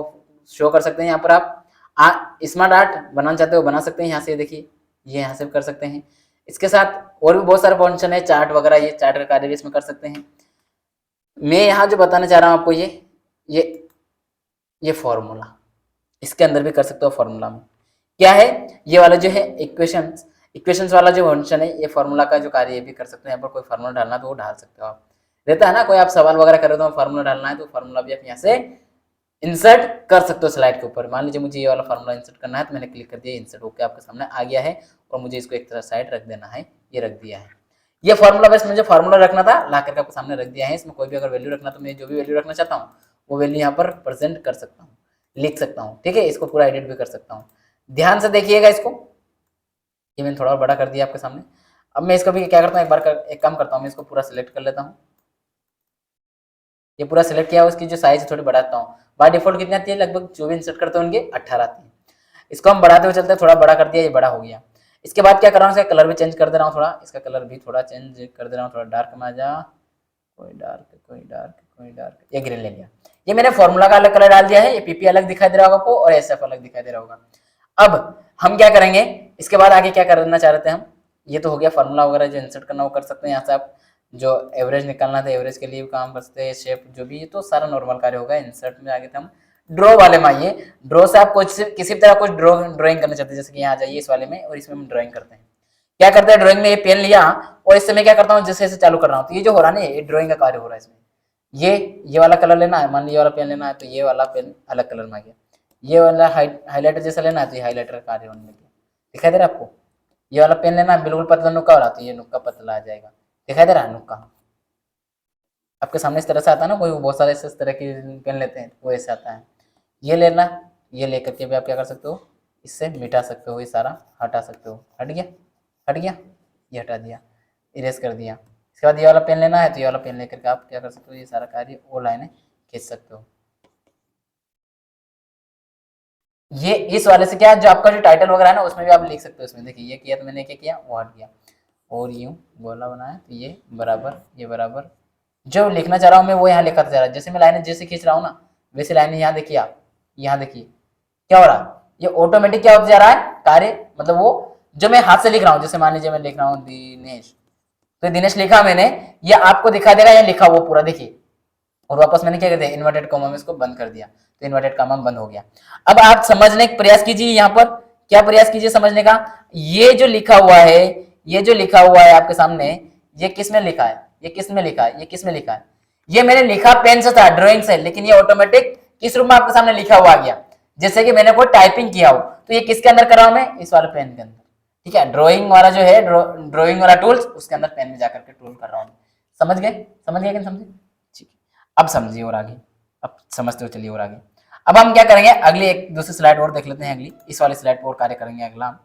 शो कर सकते हैं यहाँ पर। आप स्मार्ट आर्ट बनाना चाहते हो बना सकते हैं, यहाँ से देखिए ये यहाँ से कर सकते हैं। इसके साथ और भी बहुत सारे फंक्शन है, चार्ट वगैरह, ये चार्ट का कार्य भी इसमें कर सकते हैं। मैं यहाँ जो बताना चाह रहा हूँ आपको ये ये फॉर्मूला इसके अंदर भी कर सकते हो। फॉर्मूला में क्या है, ये वाला जो है इक्वेशंस वाला जो फंक्शन है, ये फॉर्मूला का जो कार्य ये भी कर सकते हैं। यहाँ पर कोई फॉर्मूला डालना तो वो डाल सकते हो आप। रहता है ना कोई आप सवाल वगैरह कर रहे हो तो फॉर्मूला डालना है तो फॉर्मूला भी आप यहाँ से इंसर्ट कर सकते हो स्लाइड के ऊपर। मान लीजिए मुझे ये वाला फॉर्मूला इंसर्ट करना है तो मैंने क्लिक कर दिया, इंसर्ट होकर आपके सामने आ गया है और मुझे इसको एक तरह साइड रख देना है, ये रख दिया है। ये फॉर्मूला बस मुझे फॉर्मूला रखना था, ला करके आपके सामने रख दिया है। इसमें कोई भी अगर वैल्यू रखना तो मैं जो भी वैल्यू रखना चाहता हूँ वो वैल्यू यहाँ पर प्रेजेंट कर सकता हूँ, लिख सकता हूँ। ठीक है, इसको पूरा एडिट भी कर सकता हूँ। ध्यान से देखिएगा इसको, ये मैंने थोड़ा और बड़ा कर दिया आपके सामने। अब मैं इसको भी क्या करता हूँ, एक काम करता हूँ, मैं इसको पूरा सिलेक्ट कर लेता हूँ। ये पूरा सिलेक्ट किया, उसकी जो साइज थोड़ी बढ़ाता हूँ। बाय डिफॉल्ट कितनी आती है, लगभग जो भी इंसर्ट करते होंगे 18 आती है। इसको हम बढ़ाते हुए चलते हैं, थोड़ा बड़ा कर दिया, ये बड़ा हो गया। इसके बाद क्या कर रहा हूँ, इसका कलर भी चेंज कर दे रहा हूँ, थोड़ा इसका कलर भी थोड़ा चेंज कर दे रहा हूँ। थोड़ा डार्क में आ जा, कोई डार्क कोई डार्क कोई डार्क, ये ग्रीन ले लिया। ये मैंने फॉर्मूला का अलग कलर डाल दिया है, ये पीपी अलग दिखाई दे रहा होगा आपको और एसएफ अलग दिखाई दे रहा होगा। अब हम क्या करेंगे, इसके बाद आगे क्या करना चाह रहे थे हम, ये तो हो गया फॉर्मूला वगैरह जो इंसर्ट करना वो कर सकते हैं। यहाँ से आप जो एवरेज निकालना था एवरेज के लिए भी काम कर सकते हैं, शेप जो भी, ये तो सारा नॉर्मल कार्य होगा। इंसर्ट में आगे थे हम ड्रॉ वाले में आइए। ड्रॉ से आप कुछ किसी भी तरह कुछ ड्राइंग करना चाहते हैं, जैसे कि यहाँ जाइए इस वाले में और इसमें हम ड्राइंग करते हैं। क्या करते हैं, ड्राइंग में ये पेन लिया और इससे मैं क्या करता हूँ, जैसे चालू कर रहा हूँ तो ये जो हो रहा है ना, ये ड्राइंग का कार्य हो रहा है इसमें। ये वाला कलर लेना है, मान लीजिए वाला पेन लेना है तो ये वाला पेन अलग कलर में आ गया। ये वाला हाईलाइटर जैसा लेना है तो ये हाईलाइटर का कार्य होने लग गया। दिखाई दे रहा है आपको, ये वाला पेन लेना है बिल्कुल पतला नुक्का वाला तो ये नुक्का पतला आ जाएगा। दिखाई दे रहा है नुक्का आपके सामने इस तरह से आता है ना, कोई बहुत सारे इस तरह की पेन लेते हैं वो ऐसे आता है। ये लेना, ये लेकर के भी आप क्या कर सकते हो, इससे मिटा सकते हो, ये सारा हटा सकते हो। हट गया, हट गया, ये हटा दिया, इरेज कर दिया। इसके बाद ये वाला पेन लेना है तो ये वाला पेन लेकर के आप क्या कर सकते हो, ये सारा कार्य वो लाइनें खींच सकते हो। ये इस वाले से क्या जो आपका जो टाइटल वगैरह है ना उसमें भी आप लिख सकते हो। इसमें देखिए ये किया तो मैंने क्या किया, वो हट गया और यूं गोला बनाया तो ये बराबर, ये बराबर। जो लिखना चाह रहा हूँ मैं वो यहाँ लिखा जा रहा है। जैसे मैं लाइनें जैसे खींच रहा हूँ ना वैसे लाइनें यहाँ देखिए आप, यहाँ देखिए क्या हो रहा है, ये ऑटोमेटिक क्या होता जा रहा है कार्य, मतलब वो जो मैं हाथ से लिख रहा हूँ, जैसे मान लीजिए मैं लिख रहा हूँ दिनेश, तो दिनेश लिखा मैंने, ये आपको दिखा देगा, ये लिखा वो पूरा देखिए। और वापस मैंने क्या कर दिया, इन्वर्टेड कॉमा में इसको बंद कर दिया तो इन्वर्टेड कॉमा बंद हो गया। अब आप समझने का प्रयास कीजिए, यहाँ पर क्या प्रयास कीजिए समझने का। ये जो लिखा हुआ है, ये जो लिखा हुआ है आपके सामने, ये किस में लिखा है, ये किस में लिखा है, ये किस में लिखा है। ये मैंने लिखा पेन से था, ड्राइंग से, लेकिन ये ऑटोमेटिक किस रूप में आपके सामने लिखा हुआ आ गया, जैसे कि मैंने कोई टाइपिंग किया हो। तो ये किसके अंदर कर रहा हूं मैं, इस वाले पेन के अंदर। ठीक है, ड्राइंग वाला जो है ड्राइंग वाला टूल्स, उसके अंदर पेन में जाकर के टूल कर रहा हूं। समझ गए, समझ गए कि समझे, ठीक है। अब समझिए और आगे, अब समझते हो चलिए और आगे। अब हम क्या करेंगे, अगली एक दूसरी स्लाइड और देख लेते हैं। अगली इस वाली स्लाइड पर और कार्य करेंगे। अगला हम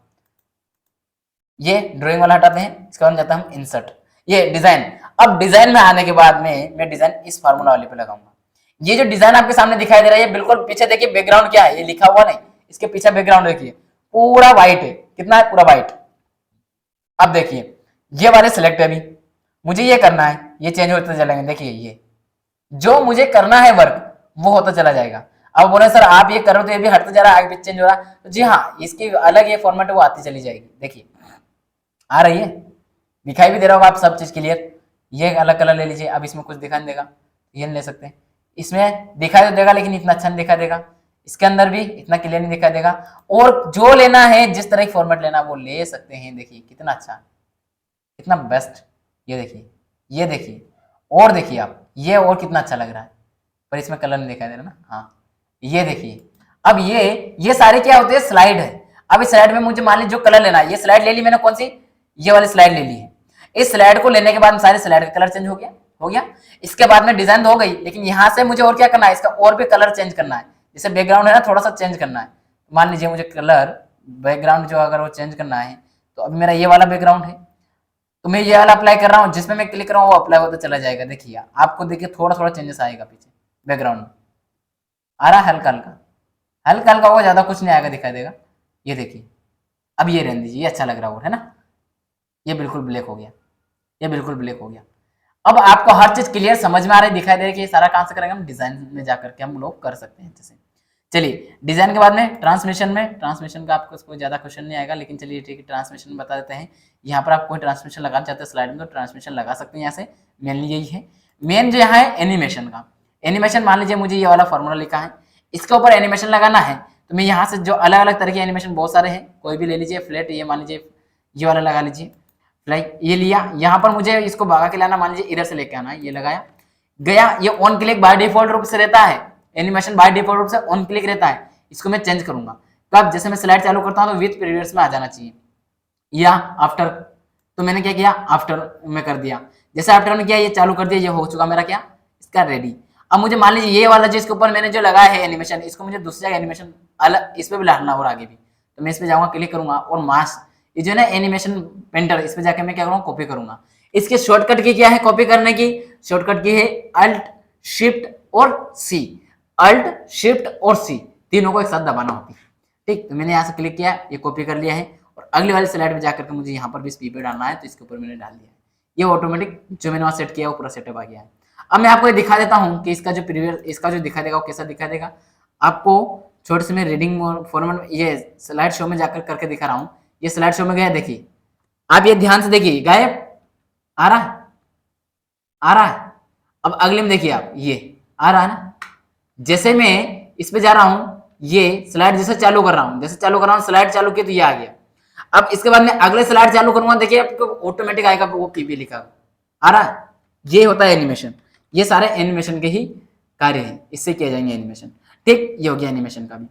ये ड्राइंग वाला हटाते हैं, इसके बाद जाता है हम इंसर्ट, ये डिजाइन। अब डिजाइन में आने के बाद में मैं डिजाइन इस फार्मूला वाले पे लगाऊंगा। ये जो डिजाइन आपके सामने दिखाई दे रहा है, ये बिल्कुल पीछे देखिए बैकग्राउंड क्या है, ये लिखा हुआ नहीं, इसके पीछे बैकग्राउंड देखिए पूरा व्हाइट है। कितना है, पूरा व्हाइट। अब देखिए ये वाले सिलेक्ट है, अभी मुझे ये करना है, ये चेंज होते चलेंगे। देखिए ये जो मुझे करना है वर्क वो होता चला जाएगा। अब बोले सर आप ये करो तो ये भी हटता जा रहा है, आगे पीछे चेंज हो रहा है। तो जी हाँ, इसकी अलग ये फॉर्मेट है, वो आती चली जाएगी। देखिए आ रही है, दिखाई भी दे रहा होगा आप सब चीज क्लियर। ये अलग कलर ले लीजिए, अब इसमें कुछ दिखाई नहीं देगा, ये ले सकते हैं। इसमें दिखाई तो देगा लेकिन इतना अच्छा नहीं दिखाई देगा। इसके अंदर भी इतना क्लियर नहीं दिखाई देगा। और जो लेना है, जिस तरह की फॉर्मेट लेना वो ले सकते हैं। देखिए कितना अच्छा, कितना बेस्ट। ये देखिए, ये देखिए, और देखिए आप, ये और कितना अच्छा लग रहा है, पर इसमें कलर नहीं दिखाई दे रहा ना। हाँ ये देखिए, अब ये सारे क्या होते हैं, स्लाइड है। अब इस स्लाइड में मुझे मान लीजिए जो कलर लेना है, ये स्लाइड ले ली मैंने, कौन सी, ये वाली स्लाइड ले ली है। इस स्लाइड को लेने के बाद सारे स्लाइड का कलर चेंज हो गया, हो गया। इसके बाद में डिजाइन तो हो गई, लेकिन यहाँ से मुझे और क्या करना है, इसका और भी कलर चेंज करना है। जैसे बैकग्राउंड है ना, थोड़ा सा चेंज करना है। मान लीजिए मुझे कलर बैकग्राउंड जो अगर वो चेंज करना है, तो अभी मेरा ये वाला बैकग्राउंड है, तो मैं ये वाला अप्लाई कर रहा हूँ, जिसमें मैं क्लिक कर रहा हूँ वो अप्लाई होता चला जाएगा। देखिए आपको, देखिए थोड़ा थोड़ा चेंजेस आएगा पीछे बैकग्राउंड में, आ रहा है हल्का हल्का, हल्का हल्का होगा, ज्यादा कुछ नहीं आएगा, दिखाई देगा। ये देखिए, अब ये रहने दीजिए, ये अच्छा लग रहा है ना, ये बिल्कुल ब्लैक हो गया, ये बिल्कुल ब्लैक हो गया। अब आपको हर चीज क्लियर समझ में आ रही, दिखाई दे रही कि ये सारा कहां से करेंगे हम, डिजाइन में जाकर के हम लोग कर सकते हैं। जैसे चलिए डिजाइन के बाद में ट्रांसमिशन में, ट्रांसमिशन का आपको कोई ज्यादा क्वेश्चन नहीं आएगा, लेकिन चलिए ठीक है, ट्रांसमिशन बता देते हैं। यहाँ पर आप कोई ट्रांसमिशन लगाना चाहते हैं स्लाइड में, तो ट्रांसमिशन लगा सकते हैं। यहाँ से मेनली यही है। मेन जो यहाँ है एनिमेशन का, एनिमेशन मान लीजिए मुझे ये वाला फॉर्मूला लिखा है, इसके ऊपर एनिमेशन लगाना है, तो मैं यहाँ से जो अलग अलग तरह के एनिमेशन बहुत सारे हैं, कोई भी ले लीजिए। फ्लैट, ये मान लीजिए ये वाला लगा लीजिए, लाइक ये लिया। यहाँ पर मुझे इसको भगा के लाना, मान लीजिए इधर से लेके आना है, ये लगाया गया। ये ऑन क्लिक बाय डिफॉल्ट रूप से रहता है, एनिमेशन बाय डिफॉल्ट रूप से ऑन क्लिक रहता है। इसको मैं चेंज करूंगा कब, जैसे मैं स्लाइड चालू करता हूँ तो विथ प्रीवियस में आ जाना चाहिए, या आफ्टर, तो मैंने क्या किया, आफ्टर में कर दिया। जैसे आफ्टर में किया, ये चालू कर दिया, ये हो चुका मेरा क्या, इसका रेडी। अब मुझे मान लीजिए ये वाला जो इसके ऊपर मैंने जो लगाया है एनिमेशन, इसको मुझे दूसरी जगह एनिमेशन अलग इस पे भी लाना और आगे भी, तो मैं इस पे जाऊंगा, क्लिक करूंगा और मास्क, ये जो है ना एनिमेशन पेंटर, इस पे जाके मैं क्या करूंगा, कॉपी करूंगा। इसके शॉर्टकट की क्या है कॉपी करने की, शॉर्टकट की है अल्ट शिफ्ट और सी, अल्ट शिफ्ट और सी तीनों को एक साथ दबाना होती है। ठीक, तो मैंने यहाँ से क्लिक किया, ये कॉपी कर लिया है, और अगली वाली स्लाइड में जाकर के मुझे यहाँ पर भी स्पीड डालना है, तो इसके ऊपर मैंने डाल दिया है। ये ऑटोमेटिक जो मैंने वहाँ सेट किया वो पूरा सेटअप आ गया है। अब मैं आपको ये दिखा देता हूँ कि इसका जो प्रीवियस, इसका जो दिखा देगा वो कैसा दिखा देगा आपको। छोटे से मैं रीडिंग फॉर्मेट, ये स्लाइड शो में जाकर करके दिखा रहा हूँ। ये स्लाइड शो में गया, देखिए आप ये ध्यान से देखिए, गायब आ रहा है, आ रहा है। अब अगले में देखिए आप, ये आ रहा है ना। जैसे मैं इस पे जा रहा हूं, ये स्लाइड जैसे चालू कर रहा हूं, जैसे चालू कर रहा हूं स्लाइड चालू की, तो ये आ गया। अब इसके बाद में अगले स्लाइड चालू करूंगा, देखिए आपको ऑटोमेटिक आएगा, वो पीपी लिखा आ रहा है। ये होता है एनिमेशन, ये सारे एनिमेशन के ही कार्य हैं, इससे किया जाएंगे एनिमेशन। ठीक, ये हो गया एनिमेशन का भी।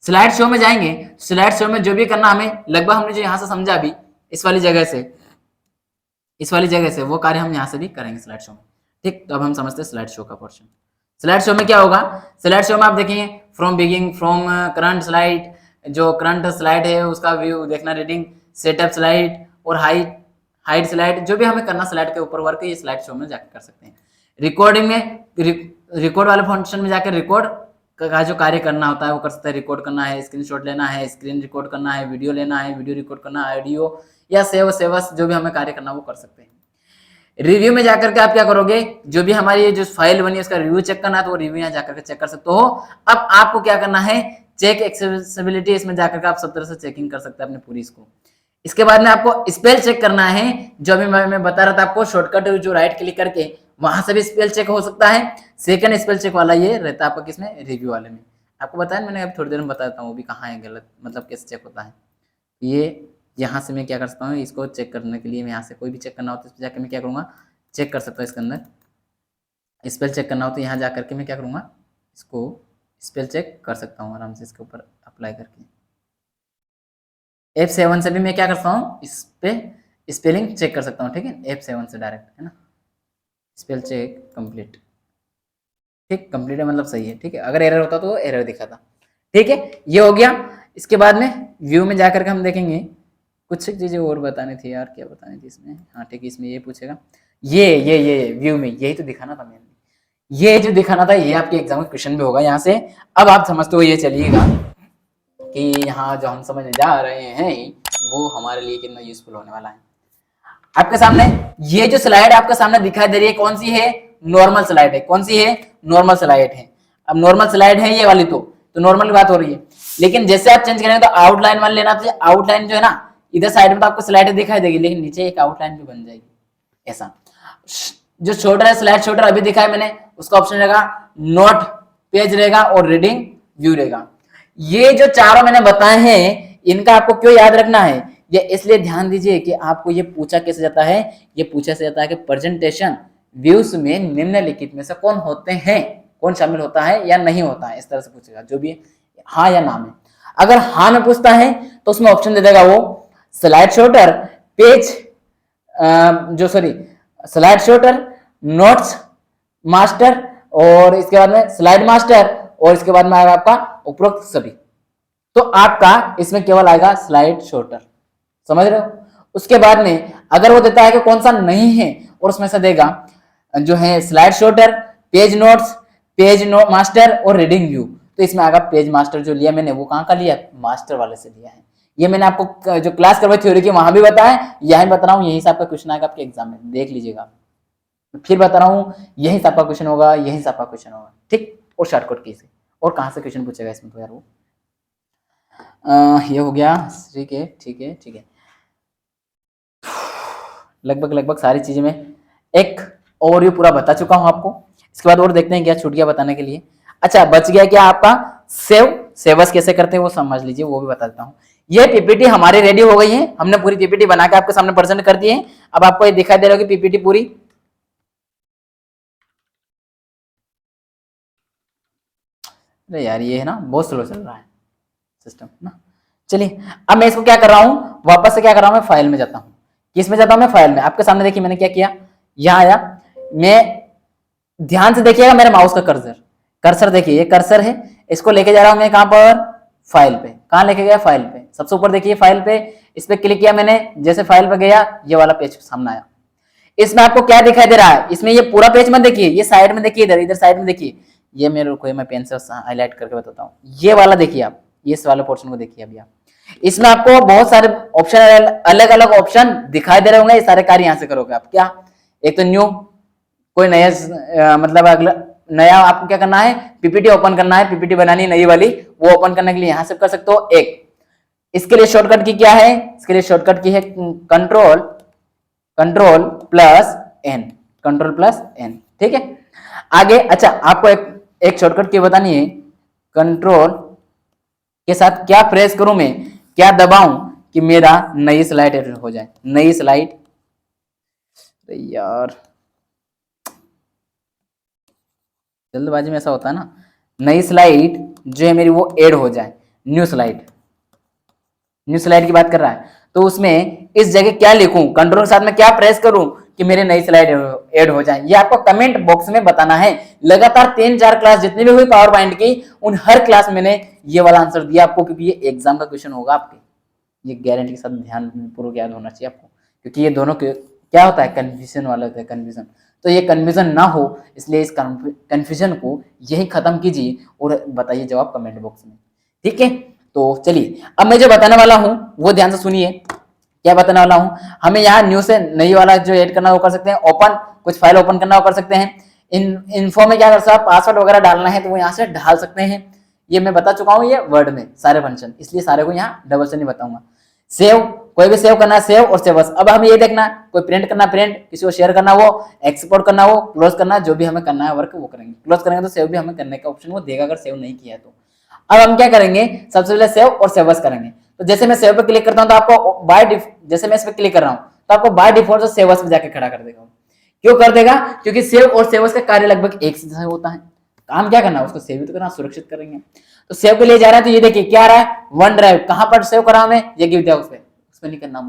स्लाइड शो में जाएंगे, स्लाइड शो में जो भी करना हमें, लगभग हमने जो यहाँ से समझा अभी इस वाली जगह से, इस वाली जगह से वो कार्य हम यहाँ से भी करेंगे स्लाइड शो में। ठीक, तो अब हम समझते हैं स्लाइड शो का पोर्शन। स्लाइड शो में क्या होगा, स्लाइड शो में आप देखेंगे from beginning, from current slide, जो करंट स्लाइड है उसका व्यू देखना, रीडिंग, सेटअप स्लाइड और हाइट स्लाइड, जो भी हमें करना स्लाइड के ऊपर वर्क, ये स्लाइड शो में जाकर कर सकते हैं। रिकॉर्डिंग में, रिकॉर्ड वाले फंक्शन में जाकर रिकॉर्ड का जो कार्य करना होता है वो कर सकते हैं। रिकॉर्ड करना है, स्क्रीनशॉट लेना है, स्क्रीन रिकॉर्ड करना है, वीडियो लेना है, वीडियो रिकॉर्ड करना है, ऑडियो या सेवस जो भी हमें कार्य करना वो कर सकते हैं। रिव्यू में जाकर के आप क्या करोगे, जो भी हमारी ये जो फाइल बनी है उसका रिव्यू चेक करना है, तो वो रिव्यू यहाँ जाकर के चेक कर सकते हो। अब आपको क्या करना है, चेक एक्सेसिबिलिटी, इसमें जाकर के आप सब तरह से चेकिंग कर सकते हैं अपने पूरी इसको। इसके बाद में आपको स्पेल चेक करना है, जो अभी मैं बता रहा था आपको, शॉर्टकट जो राइट क्लिक करके वहां से भी स्पेल चेक हो सकता है। सेकंड स्पेल चेक वाला ये रहता है आपका किसमें, रिव्यू वाले में। आपको बताया मैंने, अभी थोड़ी देर में बता देता हूँ वो भी कहाँ है गलत, मतलब कैसे चेक होता है। ये यहाँ से मैं क्या कर सकता हूँ, इसको चेक करने के लिए मैं यहाँ से कोई भी चेक करना हो तो इस पर जाकर मैं क्या करूँगा, चेक कर सकता हूँ। इसके अंदर स्पेल चेक करना हो तो यहाँ जा करके मैं क्या करूँगा, इसको स्पेल चेक कर सकता हूँ आराम से, इसके ऊपर अप्लाई करके। F7 से भी मैं क्या करता हूँ, इस पे स्पेलिंग चेक कर सकता हूँ। ठीक है, F7 से डायरेक्ट, है ना, स्पेल चेक कंप्लीट। ठीक, कंप्लीट है मतलब सही है। ठीक है, अगर एरर होता तो एरर दिखाता। ठीक है, ये हो गया। इसके बाद में व्यू में जाकर के हम देखेंगे, कुछ चीजें और बतानी थी यार, क्या बतानी थी इसमें। हाँ ठीक है, इसमें ये पूछेगा, ये व्यू में यही तो दिखाना था मैंने, ये जो दिखाना था, ये आपके एग्जाम में क्वेश्चन भी होगा यहाँ से। अब आप समझते हो, ये चलिएगा कि यहाँ जो हम समझने जा रहे हैं वो हमारे लिए कितना यूजफुल होने वाला है। आपके सामने ये जो स्लाइड आपके सामने दिखाई दे रही है, कौन सी है, नॉर्मल स्लाइड है। कौन सी है, नॉर्मल स्लाइड है। अब नॉर्मल स्लाइड है ये वाली, तो नॉर्मल की बात हो रही है। लेकिन जैसे आप चेंज करेंगे तो आउटलाइन वाली लेना, तो आउटलाइन जो है ना, इधर साइड में तो आपको स्लाइड दिखाई देगी, लेकिन नीचे एक आउटलाइन भी बन जाएगी ऐसा। जो शॉर्टर है, स्लाइड शॉर्टर अभी दिखाया मैंने, उसका ऑप्शन रहेगा नोट पेज रहेगा और रीडिंग व्यू रहेगा। ये जो चारों मैंने बताए हैं इनका आपको क्यों याद रखना है, ये इसलिए ध्यान दीजिए कि आपको ये पूछा कैसे जाता है, ये पूछा से जाता है कि प्रेजेंटेशन व्यूज में निम्नलिखित में से कौन होते हैं, कौन शामिल होता है या नहीं होता है, इस तरह से पूछेगा, जो भी हाँ या ना में। अगर हाँ में पूछता है तो उसमें ऑप्शन दे देगा वो स्लाइड शॉर्टर, पेज जो sorry slide shorter, notes master, और इसके बाद में स्लाइड मास्टर, और इसके बाद में आएगा आपका उपरोक्त सभी। तो आपका इसमें केवल आएगा स्लाइड शॉर्टर, समझ रहे हो। उसके बाद में अगर वो देता है कि कौन सा नहीं है और उसमें से देगा जो है slide sorter, page notes, page no master और रीडिंग व्यू, तो इसमें आएगा पेज मास्टर। जो लिया मैंने वो कहां का लिया, मास्टर वाले से लिया है। ये मैंने आपको जो क्लास करवाई थ्योरी की वहां भी बताया, यही बता रहा हूँ, यही हिसाब का क्वेश्चन आएगा आपके एग्जाम में, देख लीजिएगा। फिर बता रहा हूँ यही हिसाब का क्वेश्चन होगा, यही हिसाब का क्वेश्चन होगा, ठीक। और शॉर्टकट की से और कहां से क्वेश्चन पूछेगा इसमें तो यार वो ये हो गया, ठीक है ठीक है ठीक है। लगभग सारी चीजें मैं एक ओवरव्यू पूरा बता चुका हूं आपको। इसके बाद और देखते हैं क्या छूट गया बताने के लिए। अच्छा, बच गया क्या आपका सेवस कैसे करते हैं वो समझ लीजिए, वो भी बता देता हूँ। ये पीपीटी हमारी रेडी हो गई है, हमने पूरी पीपीटी बना के आपके सामने प्रेजेंट कर दी है। अब आपको ये दिखाई दे रहा है कि पीपीटी पूरी, अरे यार ये है ना बहुत स्लो चल रहा है सिस्टम ना। चलिए अब मैं इसको क्या कर रहा हूं, वापस से क्या कर रहा हूं, मैं फाइल में जाता हूं। किस में जाता हूं मैं, फाइल में। आपके सामने देखिए मैंने क्या किया, यहां आया मैं, ध्यान से देखिएगा मेरे माउस का कर्सर देखिए, ये कर्सर है, इसको लेके जा रहा हूं मैं कहां पर, फाइल पे। कहां लेके गया, फाइल पे। सबसे ऊपर देखिए फाइल पे, इस पे क्लिक किया मैंने, जैसे फाइल पे गया ये वाला पेज सामने आया। इसमें आपको क्या दिखाई दे रहा है, इसमें ये पूरा पेज मत देखिए, ये साइड में देखिए, इधर इधर साइड में देखिए, ये मेरे को मैं पेन से हाईलाइट करके बताता हूँ। ये वाला देखिए आप, ये इस वाले पोर्शन को देखिए अभी आप। इसमें आपको बहुत सारे ऑप्शन, अलग अलग ऑप्शन दिखाई दे रहे होंगे। ये सारे कार्य यहाँ से करोगे आप। क्या, एक तो न्यू, कोई नया मतलब अगला नया आपको क्या करना है, पीपीटी ओपन करना है, पीपीटी बनानी नई वाली, वो ओपन करने के लिए यहां से कर सकते हो एक। इसके लिए शॉर्टकट की क्या है, इसके लिए शॉर्टकट की है control plus N, control plus N, ठीक है। आगे अच्छा आपको एक शॉर्टकट की बतानी है, कंट्रोल के साथ क्या प्रेस करूं मैं, क्या दबाऊं कि मेरा नई स्लाइड एड हो जाए, नई स्लाइड। यार जल्दबाजी में ऐसा होता है ना, नई स्लाइड जो है मेरी वो ऐड हो जाए, न्यू स्लाइड की बात कर रहा है। तो उसमें इस जगह क्या लिखूं, कंट्रोल के साथ में क्या प्रेस करूं कि मेरे नई स्लाइड ऐड हो जाए, ये आपको कमेंट बॉक्स में बताना है। लगातार 3-4 क्लास जितनी भी हुई पावर पॉइंट की, उन हर क्लास में मैंने ये वाला आंसर दिया आपको, क्योंकि ये एग्जाम का क्वेश्चन होगा आपके, ये गारंटी के साथ ध्यान पूर्वक याद होना चाहिए आपको, क्योंकि ये दोनों क्या होता है, कन्फ्यूजन वाला होता है, कन्फ्यूजन। तो ये कन्फ्यूजन ना हो इसलिए इस कन्फ्यूजन को यही खत्म कीजिए और बताइए जवाब कमेंट बॉक्स में, ठीक है। तो चलिए अब मैं जो बताने वाला हूं वो ध्यान से सुनिए। क्या बताने वाला हूं, हमें यहाँ न्यू से नई वाला जो ऐड करना वो कर सकते हैं, ओपन कुछ फाइल ओपन करना वो कर सकते हैं, इन्फो में क्या कर सकते हैं, पासवर्ड वगैरह डालना है तो वो यहाँ से डाल सकते हैं। ये मैं बता चुका हूँ, ये वर्ड में सारे फंक्शन, इसलिए सारे को यहाँ डबल से नहीं बताऊंगा। सेव, कोई भी सेव करना है सेव और सेवस। अब हमें ये देखना कोई प्रिंट करना प्रिंट, किसी को शेयर करना वो, एक्सपोर्ट करना वो, क्लोज करना, जो भी हमें करना है वर्क वो करेंगे। क्लोज करेंगे तो सेव भी हमें करने का ऑप्शन वो देगा अगर सेव नहीं किया है तो। अब हम क्या करेंगे, सबसे पहले सेव और सेवस करेंगे। तो जैसे मैं सेव पे क्लिक करता हूं तो आपको जैसे मैं इस पे क्लिक कर रहा हूं तो आपको बाय डिफॉल्ट सेवस में जाके खड़ा कर देगा। क्यों कर देगा, क्योंकि सेव और सेवस का कार्य लगभग एक से होता है। काम क्या करना है, उसको सेव तो करना, सुरक्षित करेंगे। तो सेव के लिए जा रहा है तो ये देखिए क्या आ रहा है, वन ड्राइव। कहां पर सेव करा मैं, ये गिव दिया उसमें नहीं करना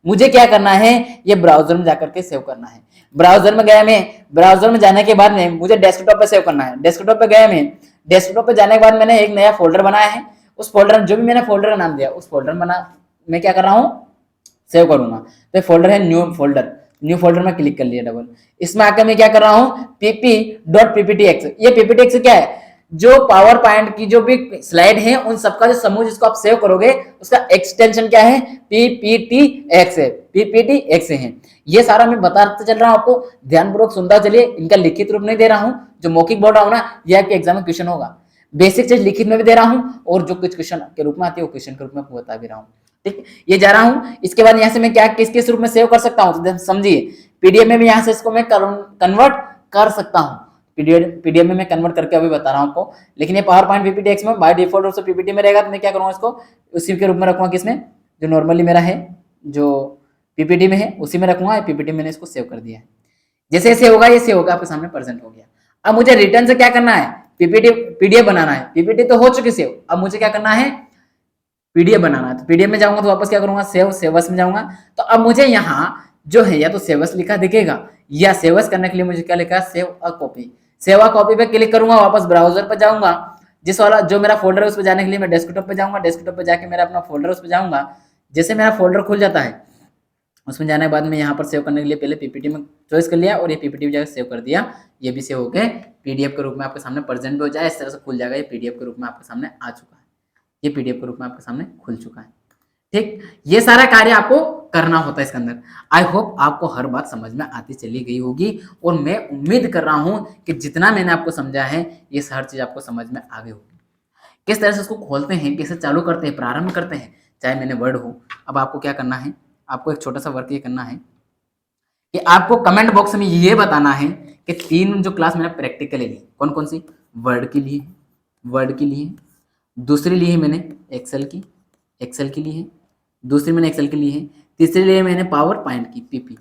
मुझे क्या करना है, ये ब्राउजर में जाकर के सेव करना है। ब्राउजर में गया मैं, ब्राउजर में जाने के बाद में मुझे डेस्कटॉप पे सेव करना है। डेस्कटॉप पे गया मैं, डेस्कटॉप पे जाने के बाद मैंने एक नया फोल्डर बनाया है। उस फोल्डर जो भी मैंने फोल्डर का नाम दिया उस फोल्डर में मैं क्या कर रहा हूँ, सेव करूंगा। तो फोल्डर है न्यू फोल्डर में क्लिक कर लिया डबल। इसमें आकर मैं क्या कर रहा हूँ, pp.pptx। ये pptx क्या है, जो पावर पॉइंट की जो भी स्लाइड है उन सबका जो समूह जिसको आप सेव करोगे उसका एक्सटेंशन क्या है, pptx है, pptx है। ये सारा मैं बताते चल रहा हूं आपको, ध्यानपूर्वक सुनता चलिए। इनका लिखित रूप नहीं दे रहा हूं, जो मौखिक बोल रहा हूं ना, यह आपके एग्जाम में क्वेश्चन होगा। बेसिक चीज लिखित में भी दे रहा हूं और जो कुछ क्वेश्चन के रूप में आती है वो क्वेश्चन के रूप में बता भी रहा हूं, ठीक। ये जा रहा हूं, इसके बाद यहां से मैं क्या किस किस रूप में सेव कर सकता हूं, तो समझिए। पीडीएफ में भी यहां से इसको मैं कन्वर्ट कर सकता हूं। पीडीएफ में मैं कन्वर्ट करके अभी बता रहा हूँ आपको। लेकिन ये पावर पॉइंट पीपीटी में बाय डिफॉल्ट रूप से पीपीटी में रहेगा, तो मैं क्या करूँगा इसको उसी के रूप में रखूँगा, किसमें, जो नॉर्मली मेरा है जो पीपीटी में है उसी में रखूँगा। पीपीटी मैंने इसको सेव कर दिया है। जैसे ऐसे होगा ये सेव होगा, आपके सामने प्रेजेंट हो गया। अब मुझे रिटर्न से क्या करना है, पीपीटी पीडीएफ बनाना है। पीपीटी तो हो चुकी सेव, अब मुझे क्या करना है, पीडीएफ बनाना है। तो पीडीएफ में जाऊंगा तो वापस क्या करूंगा, सेवस में जाऊंगा। तो अब मुझे यहाँ जो है या तो सेवस लिखा दिखेगा, या सेवस करने के लिए मुझे क्या लिखा है, save a copy. Save a copy पे क्लिक करूंगा, वापस ब्राउजर पर जाऊंगा, जिस वाला जो मेरा फोल्डर है उस पर जाने के लिए मैं डेस्कटॉप पे जाऊंगा। डेस्कटॉप पे जाके मेरा अपना फोल्डर उस पर जाऊंगा। जैसे मेरा फोल्डर खुल जाता है, उसमें जाने के बाद में यहाँ पर सेव करने के लिए पहले पीपीटी में चॉइस कर लिया और ये पीपीटी जगह सेव कर दिया। ये भी सेव होकर पीडीएफ के रूप में आपके सामने प्रेजेंट भी हो जाए, इस तरह से खुल जाएगा। ये पीडीएफ के रूप में आपके सामने आ चुका है, ये पीडीएफ के रूप में आपके सामने खुल चुका है। ठीक, ये सारा कार्य आपको करना होता है इसके अंदर। आई होप आपको हर बात समझ में आती चली गई होगी, और मैं उम्मीद कर रहा हूं कि जितना मैंने आपको समझा है ये हर चीज आपको समझ में आ गई होगी। किस तरह से इसको खोलते हैं, कैसे चालू करते हैं, प्रारंभ करते हैं, चाहे मैंने वर्ड हो। अब आपको क्या करना है, आपको एक छोटा सा वर्क ये करना है कि आपको कमेंट बॉक्स में ये बताना है कि 3 जो क्लास मैंने प्रैक्टिकली ली, कौन कौन सी, वर्ड के लिए, वर्ड के लिए, दूसरी ली है मैंने एक्सेल की, एक्सेल के लिए है, दूसरी मैंने एक्सेल के लिए है, तीसरी लिए मैंने पावर पॉइंट की पीपी,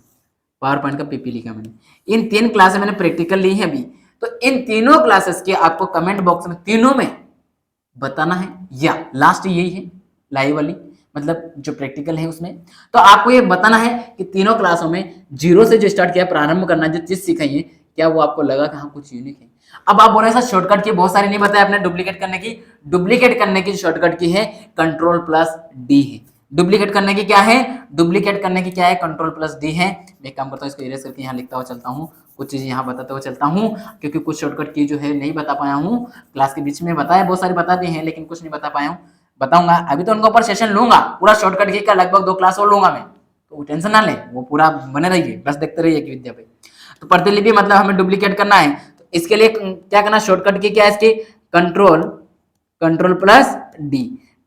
पावर पॉइंट का पीपी लिखा मैंने। इन 3 क्लासेस मैंने प्रैक्टिकल ली है अभी। तो इन तीनों क्लासेस के आपको कमेंट बॉक्स में तीनों में बताना है, या लास्ट यही है लाइव वाली, मतलब जो प्रैक्टिकल है उसमें, तो आपको ये बताना है कि तीनों क्लासों में जीरो से जो स्टार्ट किया, प्रारंभ करना, जो चीज सिखाई है, क्या वो आपको लगा कि हाँ कुछ यूनिक है। अब आप बोले सर शॉर्टकट की बहुत सारी नहीं बताया आपने डुप्लीकेट करने की। डुप्लीकेट करने की शॉर्टकट की है Ctrl+D है। डुप्लीकेट करने की क्या है, डुप्लीकेट करने की क्या है, Ctrl+D है। मैं एक काम करता हूँ, इसको इरेज करके यहाँ लिखता हुआ चलता हूँ, कुछ चीजें यहाँ बताते हुए चलता हूँ, क्योंकि कुछ शॉर्टकट की जो है नहीं बता पाया हूँ। क्लास के बीच में बताया, बहुत सारी बता दी है, लेकिन कुछ नहीं बता पाया हूँ, बताऊंगा। अभी तो उनके ऊपर सेशन लूंगा पूरा शॉर्टकट की का, लगभग 2 क्लास और लूंगा मैं, तो टेंशन ना ले, वो पूरा बने रहिए, बस देखते रहिए कि विद्या पे। तो प्रतिलिपि मतलब हमें डुप्लीकेट करना है, तो इसके लिए क्या करना, शॉर्टकट की क्या है इसकी, Ctrl+D।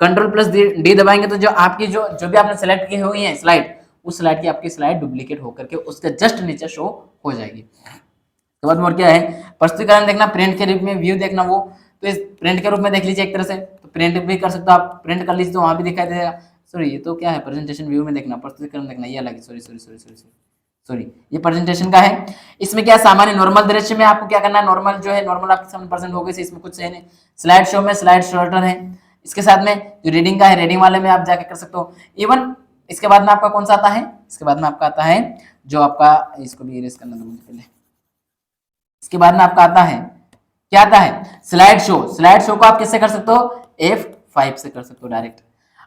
Ctrl+D दबाएंगे तो जो आपकी जो भी आपने सेलेक्ट की हुई है स्लाइड, उस स्लाइड की आपकी स्लाइड डुप्लीकेट होकर के उसके जस्ट नीचे शो हो जाएगी। तो बाद में और क्या है, प्रस्तुतिकरण देखना, प्रिंट के रूप में व्यू देखना, वो तो इस प्रिंट के रूप में देख लीजिए एक तरह से। तो प्रिंट भी कर सकते हो आप, प्रिंट कर लीजिए तो वहां भी दिखाई देगा। सॉरी ये तो क्या है, प्रेजेंटेशन व्यू में देखना, प्रस्तुतिकरण देखना, ये अलग है। सॉरी ये प्रेजेंटेशन का है। इसमें क्या सामान्य नॉर्मल दृश्य में आपको क्या करना है, नॉर्मल जो है नॉर्मल आपके सामने प्रेजेंट हो गई, इसमें कुछ है नहीं। स्लाइड शो में स्लाइड शॉर्टर है, इसके साथ में जो रीडिंग का है, रीडिंग वाले में आप जाके कर सकते हो। इवन इसके बाद में आपका कौन सा आता है, इसके बाद में आपका आता है जो आपका, इसको भी इरेज करना दो मुझे पहले। इसके बाद में आपका आता है, क्या आता है, स्लाइड शो। स्लाइड शो को आप किससे कर सकते हो, F5 से कर सकते हो डायरेक्ट।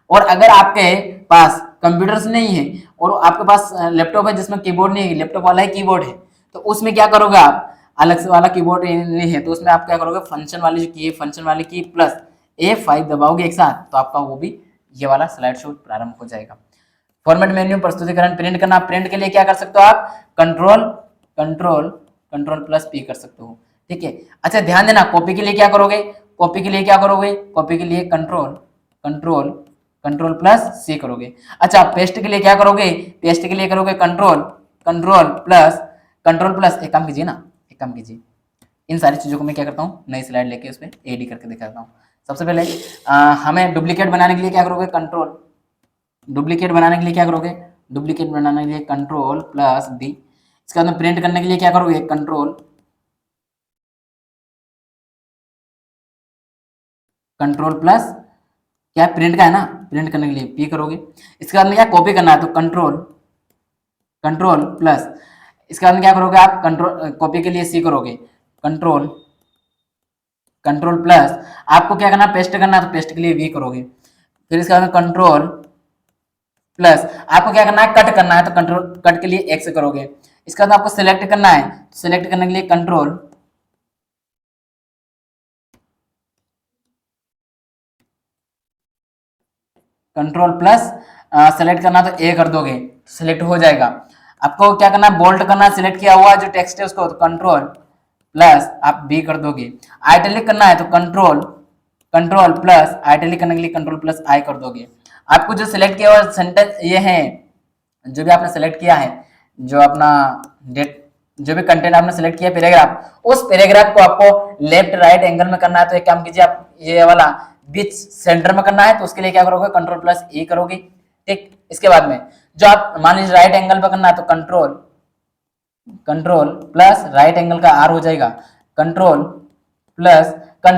और अगर आपके पास कंप्यूटर्स नहीं है और आपके पास लैपटॉप है जिसमें कीबोर्ड नहीं है, लैपटॉप वाला ही कीबोर्ड है, तो उसमें क्या करोगे आप, अलग से वाला कीबोर्ड नहीं है, तो उसमें आप क्या करोगे, फंक्शन वाली जो की है, फंक्शन वाली की प्लस F5 दबाओगे एक साथ, तो आपका वो भी ये वाला स्लाइड शो प्रारंभ हो जाएगा। फॉर्मेट मेन्यू, प्रस्तुतिकरण, प्रिंट करना, प्रिंट के लिए क्या कर सकते हो आप, Ctrl+P कर सकते हो। ठीक है, अच्छा ध्यान देना, कॉपी के लिए क्या करोगे, कॉपी के लिए क्या करोगे, कॉपी के लिए Ctrl+C करोगे। अच्छा पेस्ट के लिए क्या करोगे, पेस्ट के लिए करोगे Ctrl+, एक काम कीजिए ना, एक काम कीजिए, इन सारी चीजों को मैं क्या करता हूँ, नई स्लाइड लेके उस पर एडी करके दिखाता हूँ। सबसे पहले हमें डुप्लीकेट बनाने के लिए क्या करोगे, डुप्लीकेट बनाने के लिए क्या करोगे, डुप्लीकेट बनाने के लिए Ctrl+D। इसके बाद में प्रिंट करने के लिए क्या करोगे, Ctrl+ क्या प्रिंट का है ना, प्रिंट करने के लिए P करोगे। इसके बाद में क्या कॉपी करना है, तो Ctrl+। इसके बाद में क्या करोगे आप, कॉपी के लिए C करोगे, Ctrl+। आपको क्या करना, पेस्ट करना है, तो पेस्ट के लिए V करोगे। फिर इसके बाद में Ctrl+। आपको क्या करना है, कट करना है, तो कट के लिए X करोगे। इसके बाद आपको सिलेक्ट करना है, सिलेक्ट करने के लिए Ctrl+। सेलेक्ट करना तो A कर दोगे, सिलेक्ट हो जाएगा। आपको क्या करना है, बोल्ड करना, सिलेक्ट किया हुआ जो टेक्स्ट है उसको, तो Ctrl+ आप B कर दोगे। आइटैलिक करना है तो Ctrl+, आइटैलिक करने के लिए Ctrl+I कर दोगे। आपको जो सिलेक्ट किया हुआ सेंटेंस ये है, जो भी आपने सेलेक्ट किया है, जो अपना जो भी कंटेंट आपने सिलेक्ट किया पैराग्राफ, उस पैराग्राफ को आपको लेफ्ट राइट एंगल में करना है। तो एक काम कीजिए, आप ये वाला बीच सेंटर में करना है, तो उसके लिए क्या करोगे, कंट्रोल+E करोगे। ठीक, इसके बाद में जो आप मान लीजिए राइट एंगल पे करना है तो कंट्रोल प्लस राइट एंगल का R हो जाएगा, कंट्रोल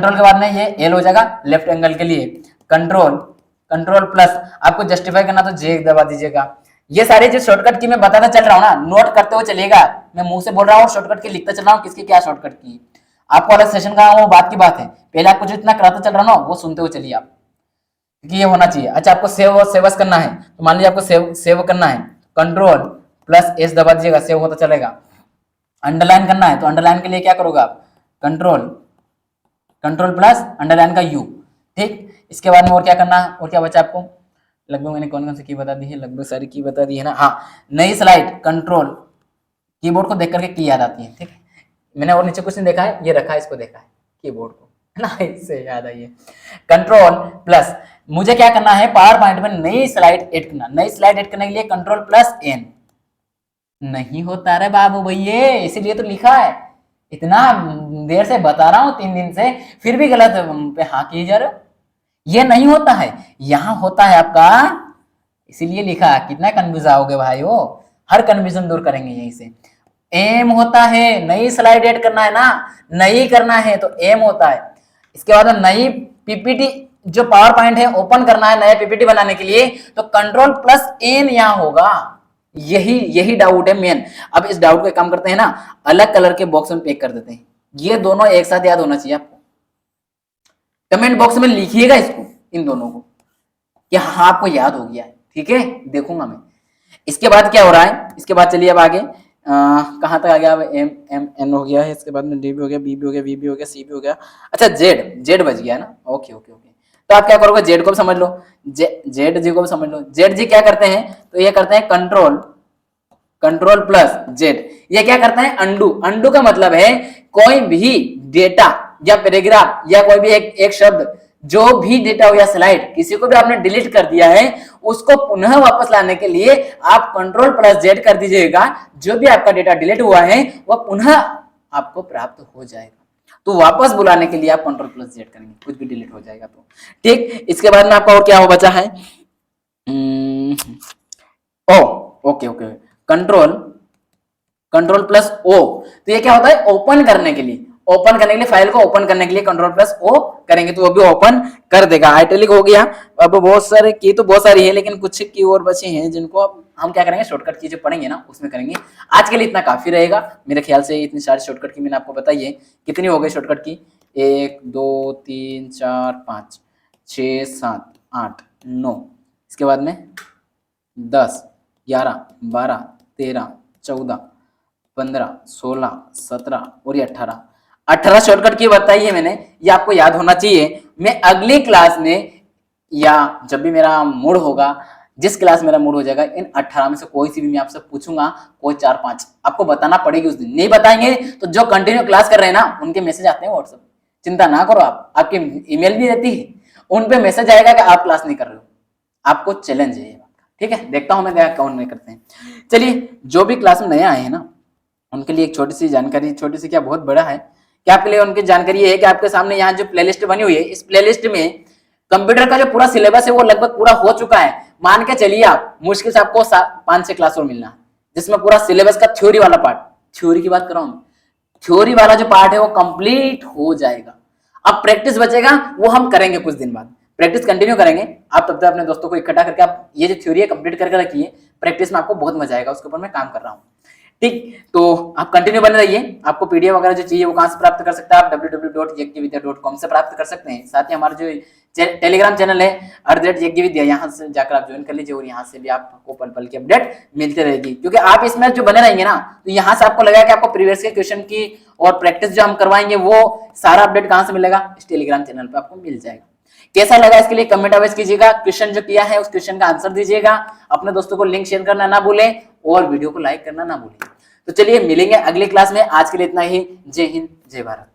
के बाद में ये L हो जाएगा लेफ्ट एंगल के लिए, कंट्रोल प्लस आपको जस्टिफाई करना तो J दबा दीजिएगा। ये सारे जो शॉर्टकट की मैं बताता चल रहा हूँ ना, नोट करते हुए चलिएगा। मैं मुंह से बोल रहा हूँ, शॉर्टकट की लिखता चल रहा हूँ, किसकी क्या शॉर्टकट की आपको अलग सेशन का वो बात की बात है। पहले आपको जो इतना कराता चल रहा ना वो सुनते हुए चलिए आप, क्योंकि ये होना चाहिए। अच्छा, आपको सेव और सेवस करना है, तो मान लीजिए आपको सेव करना है, कंट्रोल+S दबा दीजिएगा, सेव होता चलेगा। अंडरलाइन करना है तो अंडरलाइन के लिए क्या करोगे आप, कंट्रोल प्लस अंडरलाइन का U। ठीक, इसके बाद में और क्या करना है, और क्या बचा आपको, लगभग मैंने कौन कौन सी की बता दी है, लगभग सारी की बता दी है ना। हाँ, नई स्लाइड, कंट्रोल, कीबोर्ड को देख करके की याद आती है। ठीक है, मैंने और नीचे कुछ नहीं देखा है, ये रखा है, इसको देखा है कीबोर्ड को, है ना, इससे याद आई है। कंट्रोल+, मुझे क्या करना है, पावर पॉइंट में नई स्लाइड ऐड करना। नई स्लाइड ऐड करने के लिए कंट्रोल+N नहीं होता रे बाबू भैया, इसीलिए तो लिखा है। इतना देर से बता रहा हूं 3 दिन से, फिर भी गलत पे हाँ किए जा रहे हो। ये नहीं होता है, यहां होता है आपका, इसीलिए लिखा। कितना कंफ्यूज आओगे भाई, वो हर कंफ्यूजन दूर करेंगे यहीं से। एम होता है, नई स्लाइड ऐड करना है ना, नई करना है तो एम होता है। इसके बाद नई पीपीटी जो पावर पॉइंट है ओपन करना है नया पीपीटी बनाने के लिए, तो कंट्रोल+N यहां होगा। यही डाउट है मेन। अब इस डाउट को काम करते हैं ना, अलग कलर के बॉक्स में पैक कर देते हैं। ये दोनों एक साथ याद होना चाहिए आपको। कमेंट बॉक्स में लिखिएगा इसको, इन दोनों को, कि हाँ आपको याद हो गया है। ठीक है, देखूंगा मैं। इसके बाद क्या हो रहा है, इसके बाद चलिए अब आगे कहां तक आ गया, अब M हो गया है, इसके बाद में D भी हो गया, B भी हो गया, V भी हो गया, C भी हो गया। अच्छा, Z बच गया ना। ओके, तो आप क्या करोगे, Z को भी समझ लो, Z को भी समझ लो। Z क्या करते हैं, तो ये करते हैं कंट्रोल+Z। ये क्या करते हैं, अंडू का मतलब है कोई भी डेटा या पैराग्राफ या कोई भी एक शब्द, जो भी डेटा हो या स्लाइड, किसी को भी आपने डिलीट कर दिया है, उसको पुनः वापस लाने के लिए आप कंट्रोल+Z कर दीजिएगा। जो भी आपका डेटा डिलीट हुआ है वह पुनः आपको प्राप्त हो जाएगा। तो वापस बुलाने के लिए आप कंट्रोल+Z करेंगे, कुछ भी डिलीट हो जाएगा तो। ठीक, इसके बाद में आपका और क्या हो बचा है, ओके, कंट्रोल+O। तो ये क्या होता है, ओपन करने के लिए, फाइल को ओपन करने के लिए कंट्रोल+O करेंगे तो वो भी ओपन कर देगा। आइटैलिक हो गया। अब बहुत सारे की तो बहुत सारी है, लेकिन कुछ की और बचे हैं जिनको अब हम क्या करेंगे, शॉर्टकट की जो पढ़ेंगे ना उसमें करेंगे। आज के लिए इतना काफी रहेगा मेरे ख्याल से। इतनी सारी शॉर्टकट की मैंने आपको बताई है। कितनी हो गई शॉर्टकट की, 1 2 3 4 5 6 7 8 9, इसके बाद में 10 11 12 13 14 15 16 17 और ये 18 शॉर्टकट की बताई है मैंने। ये आपको याद होना चाहिए। मैं अगली क्लास में या जब भी मेरा मूड होगा, जिस क्लास मेरा मूड हो जाएगा, इन 18 में से कोई सी भी मैं आपसे पूछूंगा, कोई 4-5 आपको बताना पड़ेगी उस दिन। नहीं बताएंगे तो जो कंटिन्यू क्लास कर रहे हैं ना, उनके मैसेज आते हैं व्हाट्सएप, चिंता ना करो आप, आपकी ईमेल भी रहती है, उन पे मैसेज आएगा कि आप क्लास नहीं कर रहे हो। आपको चैलेंज है ये बात का। ठीक है, देखता हूं मैं क्या कौन नहीं करते हैं। चलिए, जो भी क्लास में नए आए हैं ना, उनके लिए एक छोटी सी जानकारी, छोटी सी क्या बहुत बड़ा है, क्या आपके लिए उनकी जानकारी ये है कि आपके सामने यहाँ जो प्लेलिस्ट बनी हुई है, इस प्लेलिस्ट में कंप्यूटर का जो पूरा सिलेबस है वो लगभग पूरा हो चुका है। मान के चलिए आप, मुश्किल से आपको 5-6 क्लास और मिलना है, जिसमें पूरा सिलेबस का थ्योरी वाला पार्ट, थ्योरी की बात कर रहा हूं, थ्योरी वाला जो पार्ट है वो कंप्लीट हो जाएगा। अब प्रैक्टिस बचेगा, वो हम करेंगे कुछ दिन बाद, प्रैक्टिस कंटिन्यू करेंगे। आप तब तक अपने दोस्तों को इकट्ठा करके आप ये जो थ्योरी है कंप्लीट करके रखिए, प्रैक्टिस में आपको बहुत मजा आएगा, उसके ऊपर मैं काम कर रहा हूँ। ठीक, तो आप कंटिन्यू बने रहिए। आपको पीडीएफ वगैरह जो चाहिए वो कहां से प्राप्त कर सकते हैं आप, www.yajnavidya.com से प्राप्त कर सकते हैं। साथ ही हमारा जो टेलीग्राम चैनल है @yajnavidya, यहाँ से जाकर आप ज्वाइन कर लीजिए, और यहाँ से भी आपको पल पल की अपडेट मिलती रहेगी। क्योंकि आप इसमें जो बने रहेंगे ना, तो यहाँ से आपको लगेगा कि आपको प्रीवियस के क्वेश्चन की और प्रैक्टिस जो हम करवाएंगे वो सारा अपडेट कहां से मिलेगा, इस टेलीग्राम चैनल पर आपको मिल जाएगा। कैसा लगा इसके लिए कमेंट अवश्य कीजिएगा। क्वेश्चन जो किया है उस क्वेश्चन का आंसर दीजिएगा। अपने दोस्तों को लिंक शेयर करना ना भूलें और वीडियो को लाइक करना ना भूलें। तो चलिए मिलेंगे अगली क्लास में। आज के लिए इतना ही। जय हिंद, जय भारत।